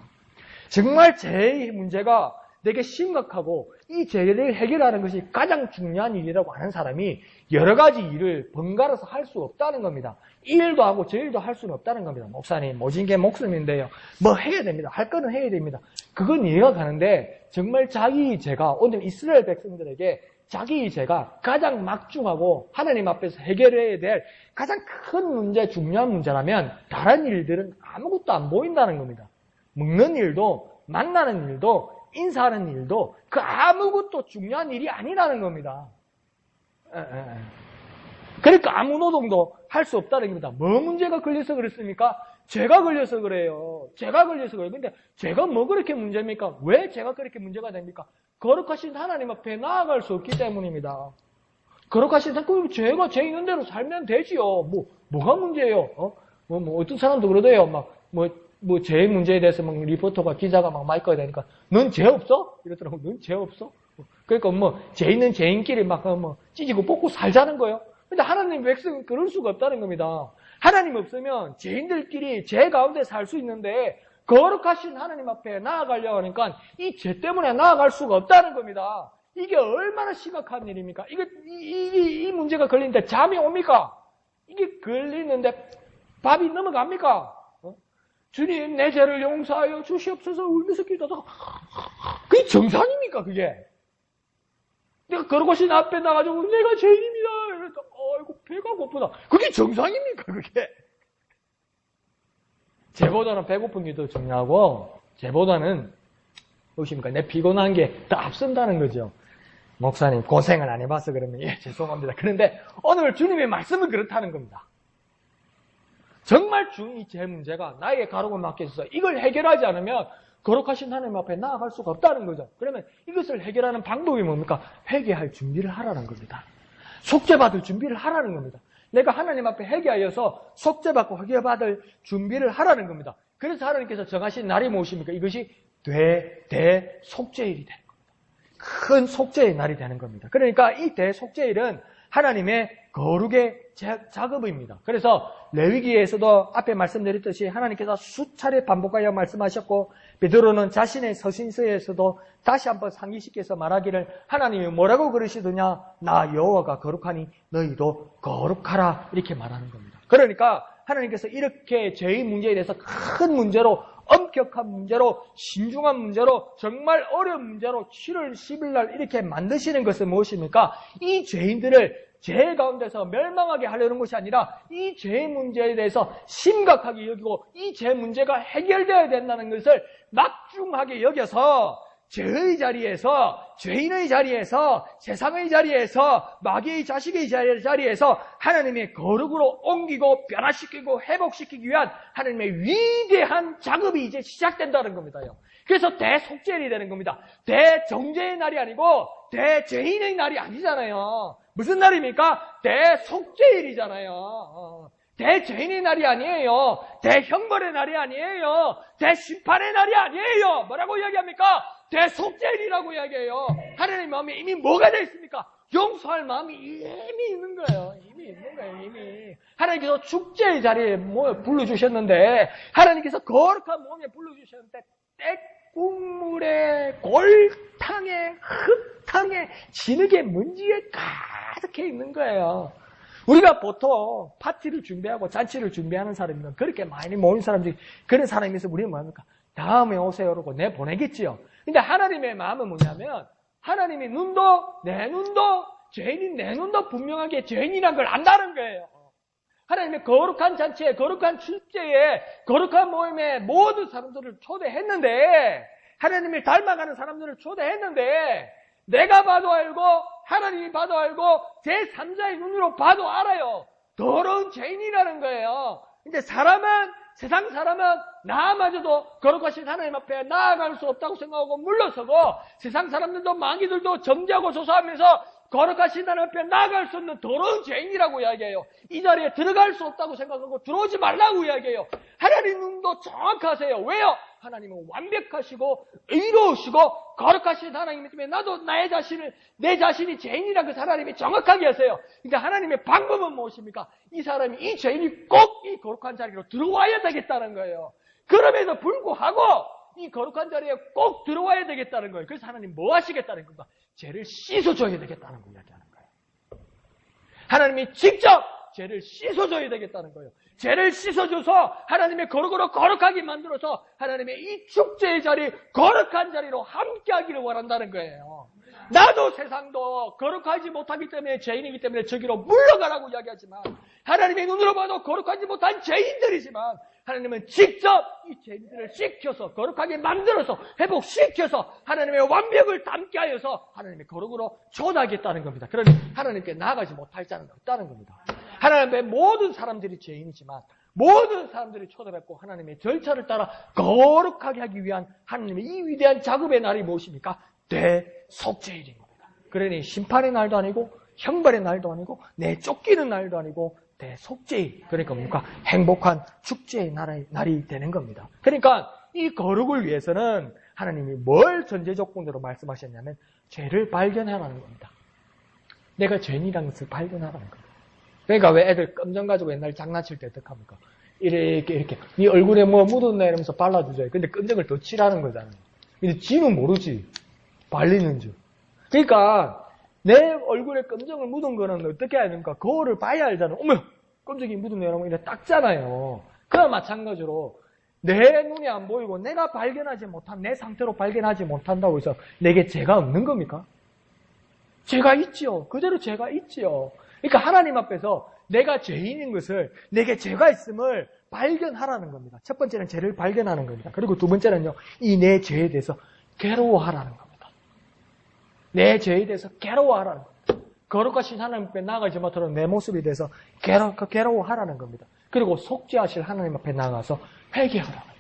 정말 죄의 문제가 되게 심각하고 이 죄를 해결하는 것이 가장 중요한 일이라고 하는 사람이 여러 가지 일을 번갈아서 할 수 없다는 겁니다. 이 일도 하고 저 일도 할 수는 없다는 겁니다. 목사님, 모진 게 목숨인데요. 뭐 해야 됩니다. 할 거는 해야 됩니다. 그건 이해가 가는데 정말 자기 죄가 오늘 이스라엘 백성들에게 자기 죄가 가장 막중하고 하나님 앞에서 해결해야 될 가장 큰 문제, 중요한 문제라면 다른 일들은 아무것도 안 보인다는 겁니다. 먹는 일도 만나는 일도 인사하는 일도 그 아무것도 중요한 일이 아니라는 겁니다. 그러니까 아무 노동도 할 수 없다는 겁니다. 뭐 문제가 걸려서 그렇습니까? 죄가 걸려서 그래요. 죄가 걸려서 그래요. 근데 죄가 뭐 그렇게 문제입니까? 왜 죄가 그렇게 문제가 됩니까? 거룩하신 하나님 앞에 나아갈 수 없기 때문입니다. 거룩하신 하나님, 죄가 죄 있는 대로 살면 되지요. 뭐가 문제예요? 어떤 사람도 그러대요. 뭐 죄 문제에 대해서 막 리포터가 기자가 막 마이크가 되니까 넌 죄 없어? 이러더라고. 넌 죄 없어? 그러니까 뭐 죄 있는 죄인끼리 막 뭐 찢고 뽑고 살자는 거예요. 근데 하나님 백성은 그럴 수가 없다는 겁니다. 하나님 없으면 죄인들끼리 죄 가운데 살 수 있는데 거룩하신 하나님 앞에 나아가려고 하니까 이 죄 때문에 나아갈 수가 없다는 겁니다. 이게 얼마나 심각한 일입니까? 이 문제가 걸리는데 잠이 옵니까? 이게 걸리는데 밥이 넘어갑니까? 주님, 내 죄를 용서하여 주시옵소서 울면서 기도하다가 그게 정상입니까, 그게? 내가 거룩하신 앞에 나가지고 내가 죄인입니다. 이러니까 아이고 배가 고프다. 그게 정상입니까, 그게? 죄보다는 배고픈 게 더 중요하고 죄보다는 무엇입니까? 내 피곤한 게 더 앞선다는 거죠. 목사님 고생을 안 해봐서 그러면 예 죄송합니다. 그런데 오늘 주님의 말씀은 그렇다는 겁니다. 정말 이 죄 문제가 나에게 가로고 막혀 있어서 이걸 해결하지 않으면 거룩하신 하나님 앞에 나아갈 수가 없다는 거죠. 그러면 이것을 해결하는 방법이 뭡니까? 회개할 준비를 하라는 겁니다. 속죄받을 준비를 하라는 겁니다. 내가 하나님 앞에 회개하여서 속죄받고 회개받을 준비를 하라는 겁니다. 그래서 하나님께서 정하신 날이 무엇입니까? 이것이 대속죄일이 되는 겁니다. 큰 속죄의 날이 되는 겁니다. 그러니까 이 대속죄일은 하나님의 거룩의 작업입니다. 그래서 레위기에서도 앞에 말씀드렸듯이 하나님께서 수차례 반복하여 말씀하셨고 베드로는 자신의 서신서에서도 다시 한번 상기시켜서 말하기를 하나님이 뭐라고 그러시더냐? 나 여호와가 거룩하니 너희도 거룩하라 이렇게 말하는 겁니다. 그러니까 하나님께서 이렇게 죄의 문제에 대해서 큰 문제로 엄격한 문제로 신중한 문제로 정말 어려운 문제로 7월 10일 날 이렇게 만드시는 것은 무엇입니까? 이 죄인들을 죄 가운데서 멸망하게 하려는 것이 아니라 이 죄의 문제에 대해서 심각하게 여기고 이 죄 문제가 해결되어야 된다는 것을 막중하게 여겨서 죄의 자리에서 죄인의 자리에서 세상의 자리에서 마귀의 자식의 자리에서 하나님의 거룩으로 옮기고 변화시키고 회복시키기 위한 하나님의 위대한 작업이 이제 시작된다는 겁니다. 그래서 대속죄일이 되는 겁니다. 대정죄의 날이 아니고 대죄인의 날이 아니잖아요. 무슨 날입니까? 대속죄일이잖아요. 대죄인의 날이 아니에요. 대형벌의 날이 아니에요. 대심판의 날이 아니에요. 뭐라고 이야기합니까? 대속죄일이라고 이야기해요. 하나님 마음에 이미 뭐가 되어 있습니까? 용서할 마음이 이미 있는 거예요. 이미 있는 거예요. 이미. 하나님께서 축제의 자리에 불러주셨는데 하나님께서 거룩한 몸에 불러주셨는데 때국물에 골탕에 흙탕에 진흙에 먼지에 가득해 있는 거예요. 우리가 보통 파티를 준비하고 잔치를 준비하는 사람이면 그렇게 많이 모인 사람들이 그런 사람이 있어서 우리는 뭐합니까? 다음에 오세요 그러고 내보내겠지요. 근데 하나님의 마음은 뭐냐면 하나님의 눈도 내 눈도 죄인인 내 눈도 분명하게 죄인이라는 걸 안다는 거예요. 하나님의 거룩한 잔치에 거룩한 축제에 거룩한 모임에 모든 사람들을 초대했는데 하나님을 닮아가는 사람들을 초대했는데 내가 봐도 알고 하나님이 봐도 알고 제3자의 눈으로 봐도 알아요. 더러운 죄인이라는 거예요. 근데 세상 사람은 나마저도 거룩하신 하나님 앞에 나아갈 수 없다고 생각하고 물러서고 세상 사람들도 마귀들도 정죄하고 조사하면서 거룩하신 하나님 앞에 나아갈 수 없는 더러운 죄인이라고 이야기해요. 이 자리에 들어갈 수 없다고 생각하고 들어오지 말라고 이야기해요. 하나님 눈도 정확하세요. 왜요? 하나님은 완벽하시고 의로우시고 거룩하신 하나님이기 때문에 나도 내 자신이 죄인이라고 하나님이 정확하게 하세요. 그러니까 하나님의 방법은 무엇입니까? 이 사람이 이 죄인이 꼭 이 거룩한 자리로 들어와야 되겠다는 거예요. 그럼에도 불구하고 이 거룩한 자리에 꼭 들어와야 되겠다는 거예요. 그래서 하나님 뭐 하시겠다는 건가? 죄를 씻어줘야 되겠다는 거 이야기하는 거예요. 하나님이 직접 죄를 씻어줘야 되겠다는 거예요. 죄를 씻어줘서 하나님의 거룩으로 거룩하게 만들어서 하나님의 이 축제의 자리, 거룩한 자리로 함께하기를 원한다는 거예요. 나도 세상도 거룩하지 못하기 때문에 죄인이기 때문에 저기로 물러가라고 이야기하지만 하나님의 눈으로 봐도 거룩하지 못한 죄인들이지만 하나님은 직접 이 죄인들을 씻겨서 거룩하게 만들어서 회복시켜서 하나님의 완벽을 담게 하여서 하나님의 거룩으로 초대하겠다는 겁니다. 그러니 하나님께 나아가지 못할 자는 없다는 겁니다. 하나님의 모든 사람들이 죄인이지만 모든 사람들이 초대받고 하나님의 절차를 따라 거룩하게 하기 위한 하나님의 이 위대한 작업의 날이 무엇입니까? 대속죄일인 겁니다. 그러니 심판의 날도 아니고 형벌의 날도 아니고 내쫓기는 날도 아니고 대속죄, 그러니까 뭔가 행복한 축제의 날이 되는 겁니다. 그러니까 이 거룩을 위해서는 하나님이 뭘 전제 조건으로 말씀하셨냐면 죄를 발견하라는 겁니다. 내가 죄인이라는 것을 발견하라는 겁니다. 그러니까 왜 애들 껌정 가지고 옛날 장난칠 때 어떡합니까? 이렇게 네 얼굴에 뭐 묻었나 이러면서 발라주죠. 근데 껌정을 더 칠하는 거잖아요. 근데 지는 모르지. 발리는 줄. 그러니까 내 얼굴에 껌정을 묻은 거는 어떻게 해야 되는가? 거울을 봐야 알잖아요. 어머! 껌정이 묻었네 이러면 이렇게 닦잖아요. 그와 마찬가지로 내 눈이 안 보이고 내가 발견하지 못한 내 상태로 발견하지 못한다고 해서 내게 죄가 없는 겁니까? 죄가 있지요. 그대로 죄가 있지요. 그러니까 하나님 앞에서 내가 죄인인 것을, 내게 죄가 있음을 발견하라는 겁니다. 첫 번째는 죄를 발견하는 겁니다. 그리고 두 번째는요, 이 내 죄에 대해서 괴로워하라는 겁니다. 내 죄에 대해서 괴로워하라는 겁니다. 거룩하신 하나님 앞에 나아가지 못하는 내 모습에 대해서 괴로워하라는 겁니다. 그리고 속죄하실 하나님 앞에 나가서 회개하라는 겁니다.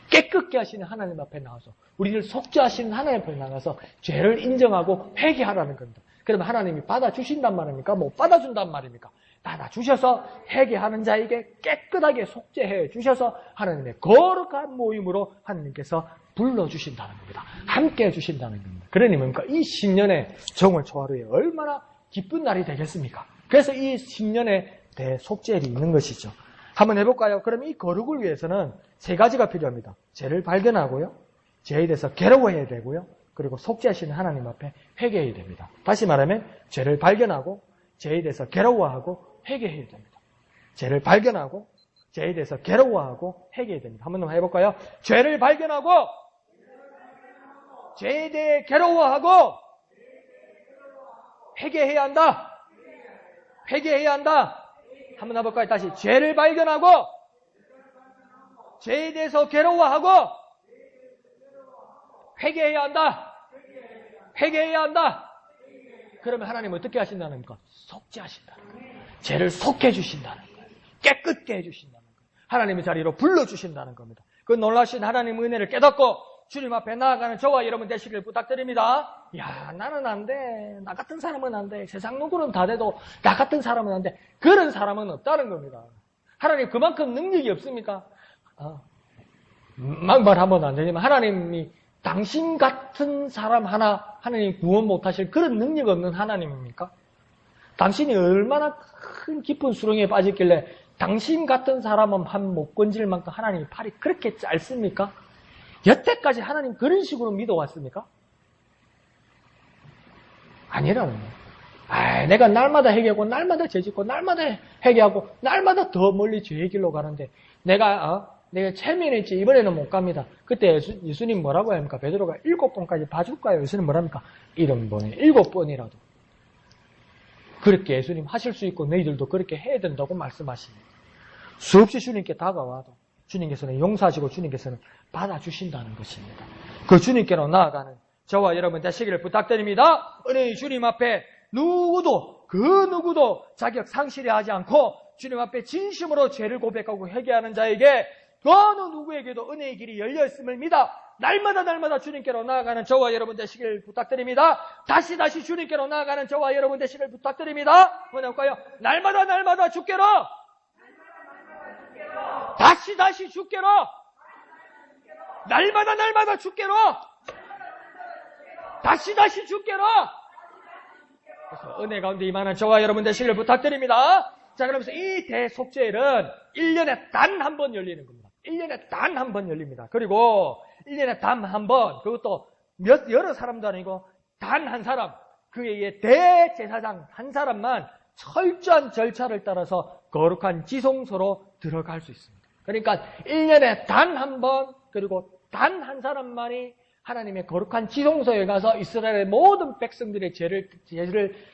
깨끗게 하시는 하나님 앞에 나가서 우리를 속죄하시는 하나님 앞에 나가서 죄를 인정하고 회개하라는 겁니다. 그러면 하나님이 받아주신단 말입니까? 못 받아준단 말입니까? 받아주셔서 회개하는 자에게 깨끗하게 속죄해 주셔서 하나님의 거룩한 모임으로 하나님께서 불러주신다는 겁니다. 함께 해주신다는 겁니다. 그러니 뭡니까? 이 신년의 정월 초하루에 얼마나 기쁜 날이 되겠습니까? 그래서 이 신년의 대속죄일이 있는 것이죠. 한번 해볼까요? 그럼 이 거룩을 위해서는 세 가지가 필요합니다. 죄를 발견하고요. 죄에 대해서 괴로워해야 되고요. 그리고 속죄하시는 하나님 앞에 회개해야 됩니다. 다시 말하면 죄를 발견하고 죄에 대해서 괴로워하고 회개해야 됩니다. 죄를 발견하고 죄에 대해서 괴로워하고 회개해야 됩니다. 한번 더 해볼까요? 죄를 발견하고 죄에 대해 괴로워하고 회개해야 한다. 회개해야 한다. 한번 해볼까요? 다시 죄를 발견하고 죄에 대해서 괴로워하고 회개해야 한다. 회개해야 한다. 그러면 하나님 어떻게 하신다는 겁니까? 속죄하신다는 거예요. 죄를 속해 주신다는 거예요. 깨끗게 해주신다는 거예요. 하나님의 자리로 불러주신다는 겁니다. 그 놀라신 하나님의 은혜를 깨닫고 주님 앞에 나아가는 저와 여러분 되시길 부탁드립니다. 야, 나는 안 돼. 나 같은 사람은 안 돼. 세상 누구는 다 돼도 나 같은 사람은 안 돼. 그런 사람은 없다는 겁니다. 하나님 그만큼 능력이 없습니까? 막말하면 안 되지만 하나님이 당신 같은 사람 하나 하나님 구원 못하실 그런 능력 없는 하나님입니까? 당신이 얼마나 큰 깊은 수렁에 빠졌길래 당신 같은 사람은 한 못 건질 만큼 하나님이 팔이 그렇게 짧습니까? 여태까지 하나님 그런 식으로 믿어왔습니까? 아니라는 거예요. 내가 날마다 회개하고 날마다 죄짓고 날마다 회개하고 날마다 더 멀리 죄의 길로 가는데 내가 체면했지 이번에는 못 갑니다. 그때 예수님 뭐라고 합니까? 베드로가 7번까지 봐줄까요? 예수님 뭐랍니까? 7번에 7번이라도 그렇게 예수님 하실 수 있고 너희들도 그렇게 해야 된다고 말씀하십니다. 수없이 주님께 다가와도 주님께서는 용서하시고 주님께서는 받아주신다는 것입니다. 그 주님께로 나아가는 저와 여러분 되시기를 부탁드립니다. 은혜의 주님 앞에 그 누구도 자격 상실이 하지 않고 주님 앞에 진심으로 죄를 고백하고 회개하는 자에게 그 어느 누구에게도 은혜의 길이 열려있음을 믿어 날마다 주님께로 나아가는 저와 여러분 되시길 부탁드립니다. 다시 주님께로 나아가는 저와 여러분 되시길 부탁드립니다. 뭐냐고요? 날마다 주께로 다시 주께로 날마다 주께로 다시 주께로 그래서 은혜 가운데 임하는 저와 여러분 되시길 부탁드립니다. 자, 그러면서 이 대속죄일은 1년에 단 한 번 열리는 겁니다. 1년에 단 한 번 열립니다. 그리고 1년에 단 한 번, 그것도 여러 사람도 아니고 단 한 사람, 그의 대제사장 한 사람만 철저한 절차를 따라서 거룩한 지성소로 들어갈 수 있습니다. 그러니까 1년에 단 한 번, 그리고 단 한 사람만이 하나님의 거룩한 지성소에 가서 이스라엘의 모든 백성들의 죄를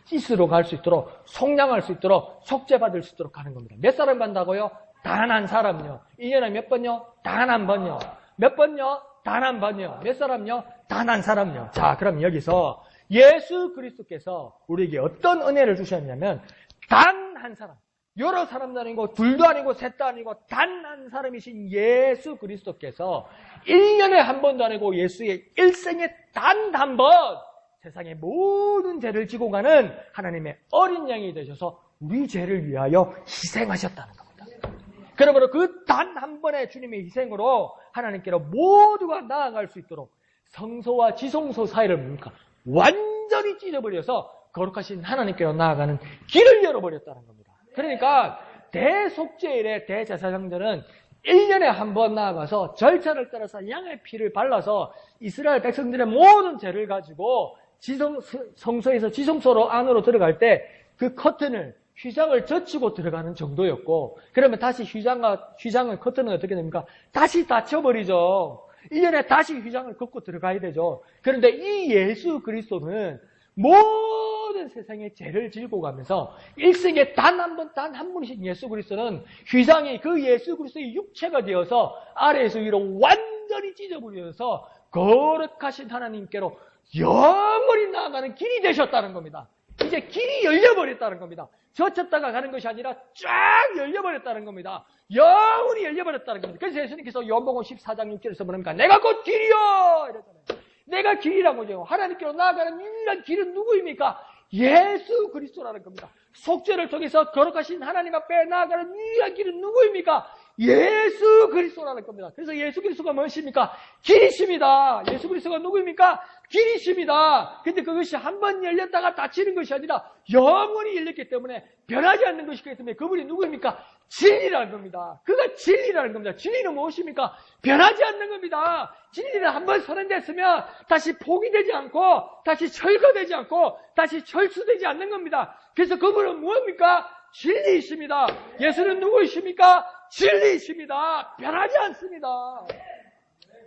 씻으러 갈 수 있도록, 속량할 수 있도록, 속죄받을 수 있도록 하는 겁니다. 몇 사람 간다고요? 단 한 사람요. 1년에 몇 번요? 단 한 번요. 몇 번요? 단 한 번요. 몇 사람요? 단 한 사람요. 자, 그럼 여기서 예수 그리스도께서 우리에게 어떤 은혜를 주셨냐면 단 한 사람, 여러 사람도 아니고 둘도 아니고 셋도 아니고 단 한 사람이신 예수 그리스도께서 1년에 한 번도 아니고 예수의 일생에 단 한 번 세상의 모든 죄를 지고 가는 하나님의 어린 양이 되셔서 우리 죄를 위하여 희생하셨다는 겁니다. 그러므로 그 단 한 번의 주님의 희생으로 하나님께로 모두가 나아갈 수 있도록 성소와 지성소 사이를 뭡니까? 완전히 찢어버려서 거룩하신 하나님께로 나아가는 길을 열어버렸다는 겁니다. 그러니까 대속죄일의 대제사장들은 1년에 한 번 나아가서 절차를 따라서 양의 피를 발라서 이스라엘 백성들의 모든 죄를 가지고 성소에서 지성소로 안으로 들어갈 때 그 커튼을 휘장을 젖히고 들어가는 정도였고, 그러면 다시 휘장을 커튼은 어떻게 됩니까? 다시 닫혀버리죠. 1년에 다시 휘장을 걷고 들어가야 되죠. 그런데 이 예수 그리스도는 모든 세상의 죄를 질고 가면서 일생에 단 한 분이신 예수 그리스도는 휘장이 그 예수 그리스도의 육체가 되어서 아래에서 위로 완전히 찢어버려서 거룩하신 하나님께로 영원히 나아가는 길이 되셨다는 겁니다. 이제 길이 열려버렸다는 겁니다. 젖혔다가 가는 것이 아니라 쫙 열려버렸다는 겁니다. 영원히 열려버렸다는 겁니다. 그래서 예수님께서 요한복음 14장 6절에서 뭐랍니까? 내가 곧 길이요! 이랬잖아요. 내가 길이라고요. 하나님께로 나아가는 유일한 길은 누구입니까? 예수 그리스도라는 겁니다. 속죄를 통해서 거룩하신 하나님 앞에 나아가는 유일한 길은 누구입니까? 예수 그리스도라는 겁니다. 그래서 예수 그리스도가 무엇입니까? 길이십니다. 예수 그리스도가 누구입니까? 길이십니다. 근데 그것이 한 번 열렸다가 닫히는 것이 아니라 영원히 열렸기 때문에 변하지 않는 것이기 때문에 그분이 누구입니까? 진리라는 겁니다. 그가 진리라는 겁니다. 진리는 무엇입니까? 변하지 않는 겁니다. 진리는 한 번 선언됐으면 다시 포기되지 않고 다시 철거되지 않고 다시 철수되지 않는 겁니다. 그래서 그분은 무엇입니까? 진리이십니다. 예수는 누구이십니까? 진리이십니다. 변하지 않습니다.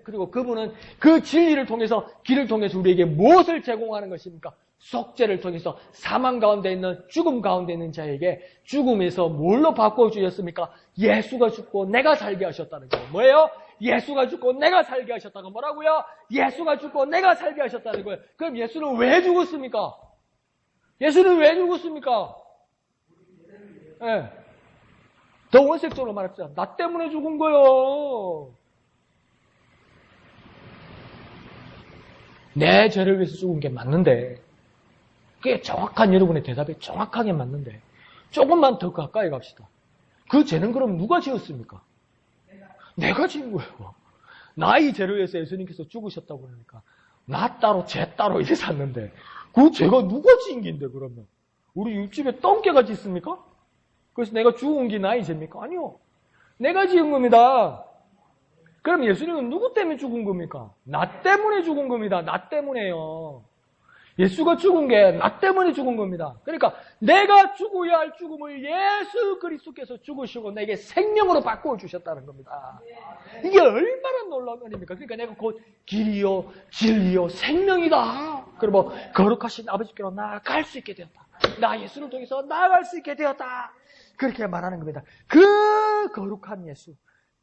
그리고 그분은 그 진리를 통해서, 길을 통해서 우리에게 무엇을 제공하는 것입니까? 속죄를 통해서 사망 가운데 있는, 죽음 가운데 있는 자에게 죽음에서 뭘로 바꿔주셨습니까? 예수가 죽고 내가 살게 하셨다는 거예요. 뭐예요? 예수가 죽고 내가 살게 하셨다고. 뭐라고요? 예수가 죽고 내가 살게 하셨다는 거예요. 그럼 예수는 왜 죽었습니까? 예수는 왜 죽었습니까? 네. 더 원색적으로 말합시다. 나 때문에 죽은 거예요. 내 죄를 위해서 죽은 게 맞는데, 그게 정확한 여러분의 대답이 정확하게 맞는데, 조금만 더 가까이 갑시다. 그 죄는 그럼 누가 지었습니까? 내가 지은 거예요. 나의 죄를 위해서 예수님께서 죽으셨다고 그러니까 나 따로 죄 따로 이래 샀는데 그 죄가 누가 지은 게인데 그러면? 우리 옆집에 똥개가 짓습니까? 그래서 내가 죽은 게 나의 죄입니까? 아니요. 내가 지은 겁니다. 그럼 예수님은 누구 때문에 죽은 겁니까? 나 때문에 죽은 겁니다. 나 때문에요. 예수가 죽은 게 나 때문에 죽은 겁니다. 그러니까 내가 죽어야 할 죽음을 예수 그리스도께서 죽으시고 내게 생명으로 바꾸어 주셨다는 겁니다. 이게 얼마나 놀라운 일입니까? 그러니까 내가 곧 길이요 진리요 생명이다. 그리고 거룩하신 아버지께로 나아갈 수 있게 되었다. 나 예수를 통해서 나아갈 수 있게 되었다. 그렇게 말하는 겁니다. 그 거룩한 예수,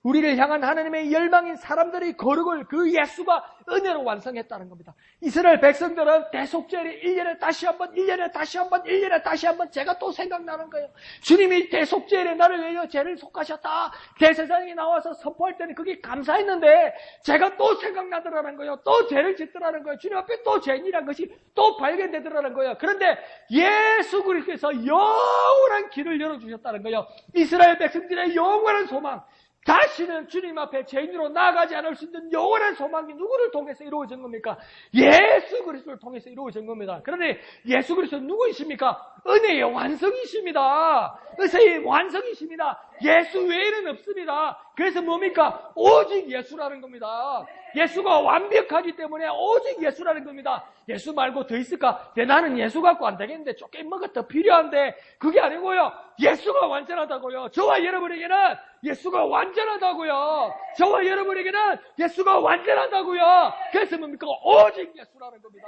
우리를 향한 하나님의 열망인 사람들의 거룩을 그 예수가 은혜로 완성했다는 겁니다. 이스라엘 백성들은 대속죄를 1년에 다시 한 번, 1년에 다시 한 번, 1년에 다시 한 번 제가 또 생각나는 거예요. 주님이 대속죄에 나를 위하여 죄를 속하셨다. 대제사장이 나와서 선포할 때는 그게 감사했는데 제가 또 생각나더라는 거예요. 또 죄를 짓더라는 거예요. 주님 앞에 또 죄인이란 것이 또 발견되더라는 거예요. 그런데 예수 그리스도께서 영원한 길을 열어주셨다는 거예요. 이스라엘 백성들의 영원한 소망, 다시는 주님 앞에 죄인으로 나아가지 않을 수 있는 영원한 소망이 누구를 통해서 이루어진 겁니까? 예수 그리스도를 통해서 이루어진 겁니다. 그런데 예수 그리스도는 누구이십니까? 은혜의 완성이십니다. 은혜의 완성이십니다. 예수 외에는 없습니다. 그래서 뭡니까? 오직 예수라는 겁니다. 예수가 완벽하기 때문에 오직 예수라는 겁니다. 예수 말고 더 있을까? 나는 예수 갖고 안 되겠는데 조금 뭐가 더 필요한데, 그게 아니고요. 예수가 완전하다고요. 저와 여러분에게는 예수가 완전하다고요. 저와 여러분에게는 예수가 완전하다고요. 그래서 뭡니까? 오직 예수라는 겁니다.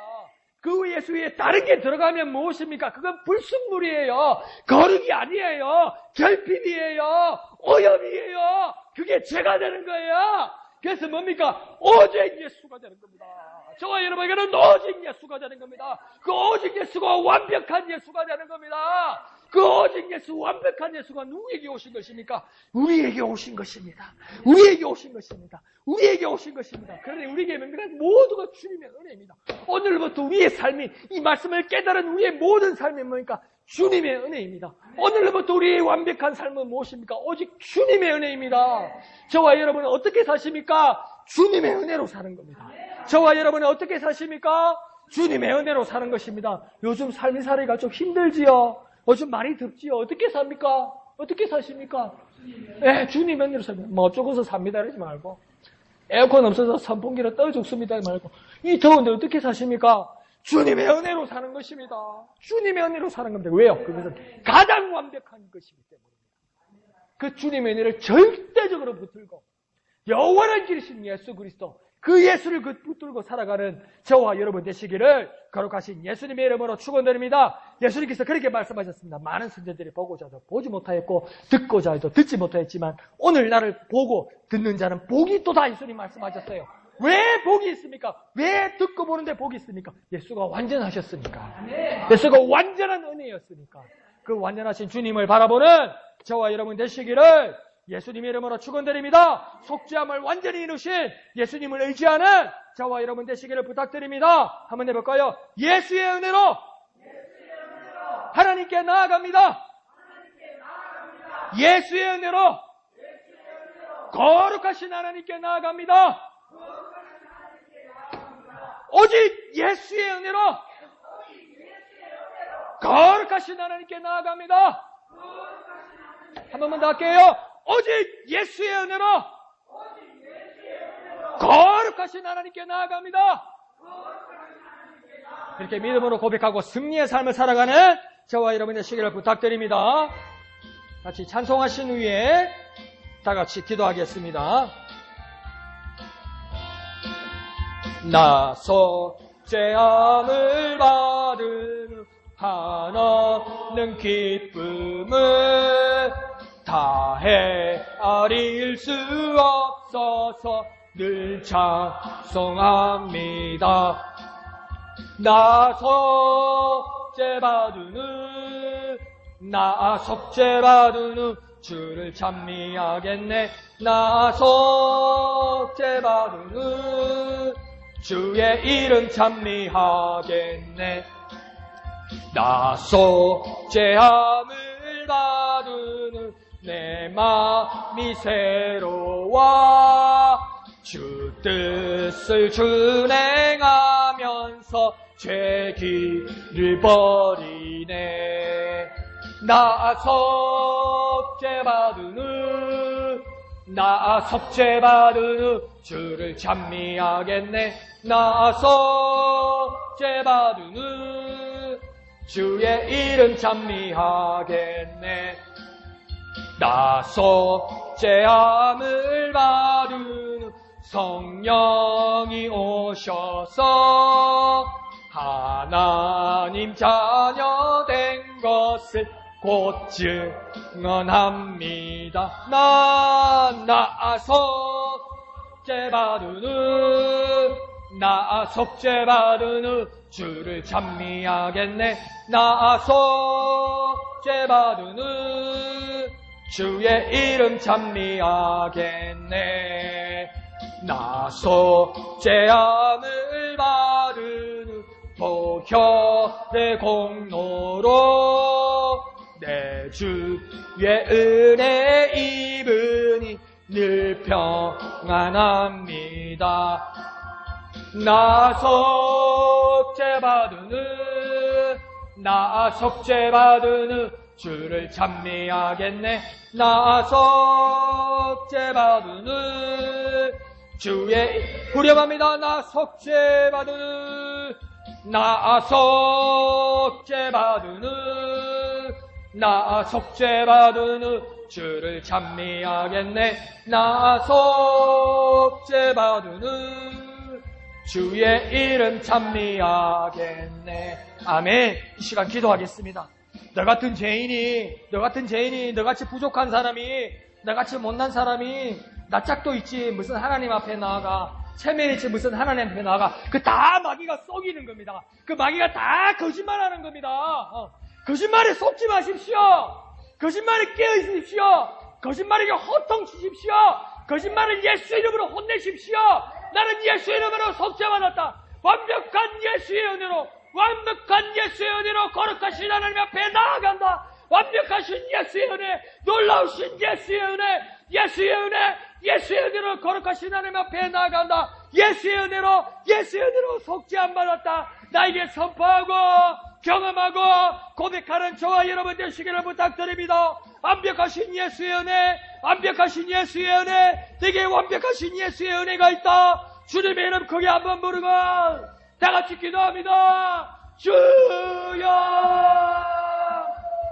그 예수 위에 다른 게 들어가면 무엇입니까? 그건 불순물이에요. 거룩이 아니에요. 결핍이에요. 오염이에요. 그게 죄가 되는 거예요. 그래서 뭡니까? 오직 예수가 되는 겁니다. 저와 여러분에게는 오직 예수가 되는 겁니다. 그 오직 예수가 완벽한 예수가 되는 겁니다. 그 오직 예수, 완벽한 예수가 누구에게 오신 것입니까? 우리에게 오신 것입니다. 우리에게 오신 것입니다. 우리에게 오신 것입니다. 그러니 우리에게 명령한 모두가 주님의 은혜입니다. 오늘부터 우리의 삶이, 이 말씀을 깨달은 우리의 모든 삶이 뭡니까? 주님의 은혜입니다. 오늘부터 우리의 완벽한 삶은 무엇입니까? 오직 주님의 은혜입니다. 저와 여러분은 어떻게 사십니까? 주님의 은혜로 사는 겁니다. 저와 여러분은 어떻게 사십니까? 주님의 은혜로 사는 것입니다. 요즘 삶이 살기가 좀 힘들지요? 요즘 많이 덥지요? 어떻게 삽니까? 어떻게 사십니까? 네, 주님의 은혜로 삽니다. 뭐 어쩌고서 삽니다 이러지 말고, 에어컨 없어서 선풍기로 떠 죽습니다 이러지 말고, 이 더운데 어떻게 사십니까? 주님의 은혜로 사는 것입니다. 주님의 은혜로 사는 겁니다. 왜요? 그것은 가장 완벽한 것이기 때문입니다. 그 주님의 은혜를 절대적으로 붙들고 영원한 길이신 예수 그리스도, 그 예수를 붙들고 살아가는 저와 여러분 되시기를 거룩하신 예수님의 이름으로 축원드립니다. 예수님께서 그렇게 말씀하셨습니다. 많은 선지자들이 보고자 해도 보지 못하였고 듣고자 해도 듣지 못하였지만 오늘 나를 보고 듣는 자는 복이 있도다. 예수님 말씀하셨어요. 왜 복이 있습니까? 왜 듣고 보는데 복이 있습니까? 예수가 완전하셨으니까. 예수가 완전한 은혜였으니까. 그 완전하신 주님을 바라보는 저와 여러분 되시기를 예수님의 이름으로 축원드립니다. 속죄함을 완전히 이루신 예수님을 의지하는 저와 여러분 되시기를 부탁드립니다. 한번 해볼까요? 예수의 은혜로 하나님께 나아갑니다. 예수의 은혜로 거룩하신 하나님께 나아갑니다. 오직 예수의 은혜로 거룩하신 하나님께 나아갑니다. 한 번만 더 할게요. 오직 예수의 은혜로 거룩하신 하나님께 나아갑니다. 이렇게 믿음으로 고백하고 승리의 삶을 살아가는 저와 여러분의 시기를 부탁드립니다. 같이 찬송하신 후에 다 같이 기도하겠습니다. 나 속죄함을 받은 한없는 기쁨을 다 헤아릴 수 없어서 늘 찬송합니다. 나 속죄받은 후 주를 찬미하겠네. 나 속죄받은 후 주의 이름 찬미하겠네. 나 속죄함을 받은 후 내 마음이 새로워 주 뜻을 준행하면서 죄 길을 버리네. 나 속죄받은 후 주를 찬미하겠네. 나 속죄받은 후 주의 이름 찬미하겠네. 나 속죄함을 받은 성령이 오셔서 하나님 자녀 된 것을 곧 증언합니다. 나 속죄받은 후 주를 찬미하겠네. 나 속죄받은 후 주의 이름 찬미하겠네. 나 속죄함을 받은 후 보혈의 공로로 내 주의 은혜 입으니 늘 평안합니다. 나 속죄받은 후 주를 찬미하겠네. 나 속죄받은 후 주의 후렴합니다. 나 속죄받은 후 주를 찬미하겠네. 나 속죄받은 후 주의 이름 찬미하겠네. 아멘. 이 시간 기도하겠습니다. 너 같은 죄인이, 너같이 부족한 사람이, 너같이 못난 사람이, 나 짝도 있지, 무슨 하나님 앞에 나아가, 체면이 있지, 무슨 하나님 앞에 나아가, 그 다 마귀가 속이는 겁니다. 그 마귀가 다 거짓말하는 겁니다. 거짓말에 속지 마십시오. 거짓말에 깨어 있으십시오. 거짓말에게 호통치십시오. 거짓말을 예수 이름으로 혼내십시오. 나는 예수 이름으로 속죄받았다. 완벽한 예수의 은혜로, 완벽한 예수의 은혜로 거룩하신 하나님 앞에 나아간다. 완벽하신 예수의 은혜, 놀라우신 예수의 은혜, 예수의 은혜, 예수의 은혜로 거룩하신 하나님 앞에 나아간다. 예수의 은혜로 속죄 안 받았다. 나에게 선포하고 경험하고 고백하는 저와 여러분 되시기를 부탁드립니다. 완벽하신 예수의 은혜, 완벽하신 예수의 은혜, 내게 완벽하신 예수의 은혜가 있다. 주님의 이름 크게 한번 부르고 다 같이 기도합니다. 주여!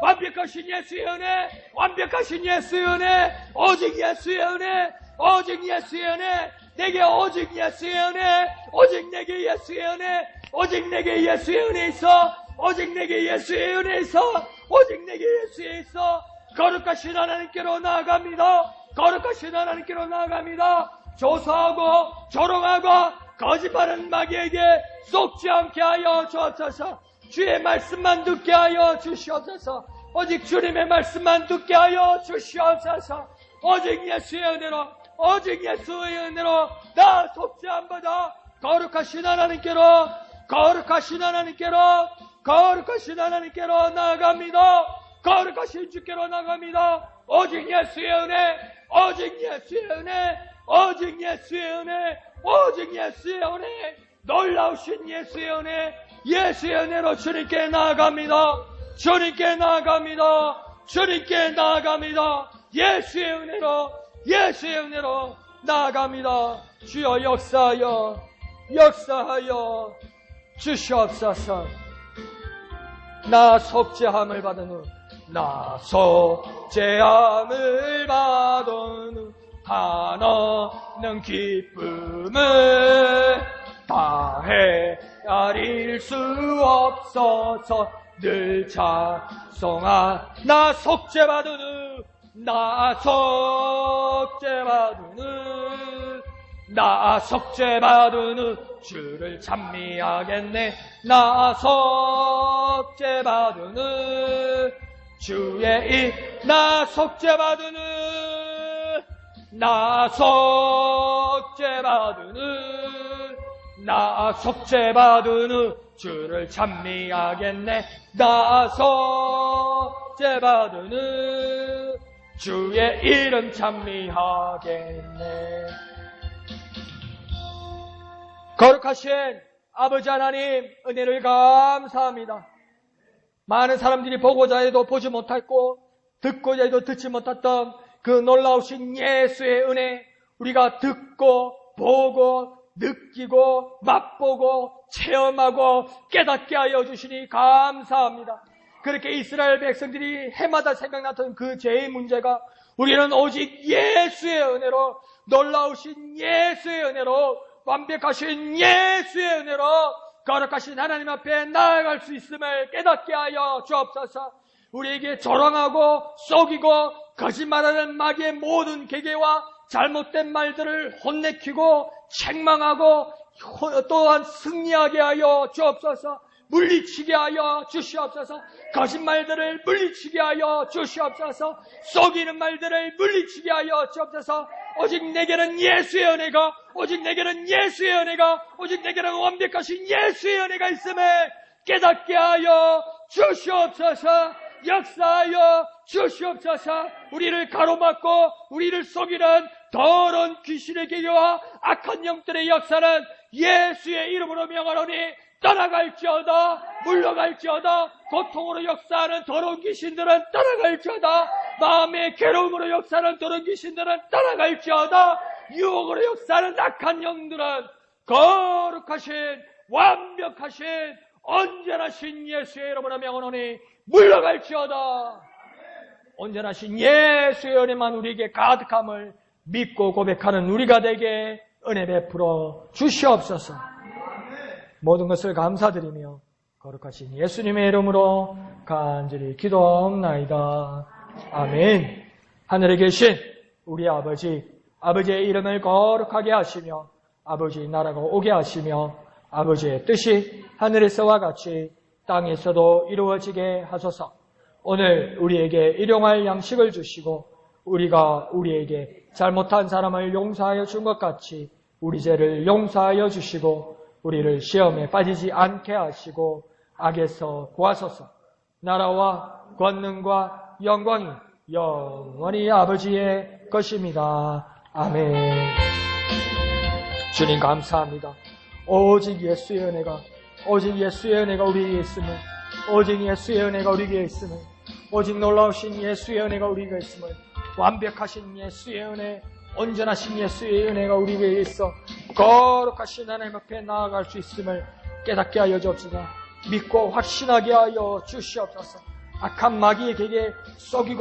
완벽하신 예수의 은혜, 완벽하신 예수의 은혜, 오직 예수의 은혜, 오직 예수의 은혜, 내게 오직 예수의 은혜, 오직 내게 예수의 은혜, 오직 내게 예수의 은혜 있어, 오직 내게 예수의 은혜 있어, 오직 내게 예수의 있어. 거룩하신 하나님께로 나아갑니다. 거룩하신 하나님께로 나아갑니다. 조사하고 조롱하고 거짓말하는 마귀에게 속지 않게 하여 주옵소서. 주의 말씀만 듣게 하여 주시옵소서. 오직 주님의 말씀만 듣게 하여 주시옵소서. 오직 예수의 은혜로, 오직 예수의 은혜로 나 속지 안 받아 거룩하신 하나님께로, 거룩하신 하나님께로, 거룩하신 하나님께로 나아갑니다. 거룩하신 주께로 나아갑니다. 오직 예수의 은혜, 오직 예수의 은혜, 오직 예수의 은혜, 오직 예수의 은혜, 놀라우신 예수의 은혜, 예수의 은혜로 주님께 나아갑니다. 주님께 나아갑니다. 주님께 나아갑니다. 예수의 은혜로, 예수의 은혜로 나아갑니다. 주여 역사하여, 역사하여 주시옵소서. 나 속죄함을 받은 후, 나 속죄함을 받은 후 한없는 기쁨을 다 헤아릴 수 없어서 늘 찬송하. 나 속죄받은 후, 나 속죄받은 후, 나 속죄받은 후 주를 찬미하겠네. 나 속죄받은 후 주의 이, 나 속죄받은 후, 나 속죄받은 후, 나 속죄받은 후 주를 찬미하겠네. 나 속죄받은 후 주의 이름 찬미하겠네. 거룩하신 아버지 하나님, 은혜를 감사합니다. 많은 사람들이 보고자 해도 보지 못했고 듣고자 해도 듣지 못했던 그 놀라우신 예수의 은혜, 우리가 듣고 보고 느끼고 맛보고 체험하고 깨닫게 하여 주시니 감사합니다. 그렇게 이스라엘 백성들이 해마다 생각났던 그 죄의 문제가 우리는 오직 예수의 은혜로, 놀라우신 예수의 은혜로, 완벽하신 예수의 은혜로 거룩하신 하나님 앞에 나아갈 수 있음을 깨닫게 하여 주옵소서. 우리에게 조롱하고 속이고 거짓말하는 마귀의 모든 계계와 잘못된 말들을 혼내키고 책망하고 또한 승리하게 하여 주옵소서. 물리치게 하여 주시옵소서. 거짓말들을 물리치게 하여 주시옵소서. 속이는 말들을 물리치게 하여 주옵소서. 오직 내게는 예수의 은혜가, 오직 내게는 예수의 은혜가, 오직 내게는 완벽하신 예수의 은혜가 있음을 깨닫게 하여 주시옵소서. 역사하여 주시옵소서. 우리를 가로막고 우리를 속이는 더러운 귀신의 계계와 악한 영들의 역사는 예수의 이름으로 명하노니 떠나갈지어다. 물러갈지어다. 고통으로 역사하는 더러운 귀신들은 떠나갈지어다. 마음의 괴로움으로 역사하는 더러운 귀신들은 떠나갈지어다. 유혹으로 역사하는 악한 영들은 거룩하신 완벽하신 온전하신 예수의 이름으로 명하노니 물러갈지어다. 온전하신 예수의 은혜만 우리에게 가득함을 믿고 고백하는 우리가 되게 은혜 베풀어 주시옵소서. 모든 것을 감사드리며 거룩하신 예수님의 이름으로 간절히 기도하옵나이다. 아멘. 하늘에 계신 우리 아버지, 아버지의 이름을 거룩하게 하시며 아버지의 나라가 오게 하시며 아버지의 뜻이 하늘에서와 같이 땅에서도 이루어지게 하소서. 오늘 우리에게 일용할 양식을 주시고 우리가 우리에게 잘못한 사람을 용서하여 준 것 같이 우리 죄를 용서하여 주시고 우리를 시험에 빠지지 않게 하시고 악에서 구하소서. 나라와 권능과 영광이 영원히 아버지의 것입니다. 아멘. 주님 감사합니다. 오직 예수의 은혜가 우리에게 있음을, 오직 예수의 은혜가 우리에게 있음을, 오직 놀라우신 예수의 은혜가 우리에게 있음을, 완벽하신 예수의 은혜, 온전하신 예수의 은혜가 우리에게 있어 거룩하신 하나님 앞에 나아갈 수 있음을 깨닫게 하여 주옵소서. 믿고 확신하게 하여 주시옵소서. 악한 마귀에게 속이고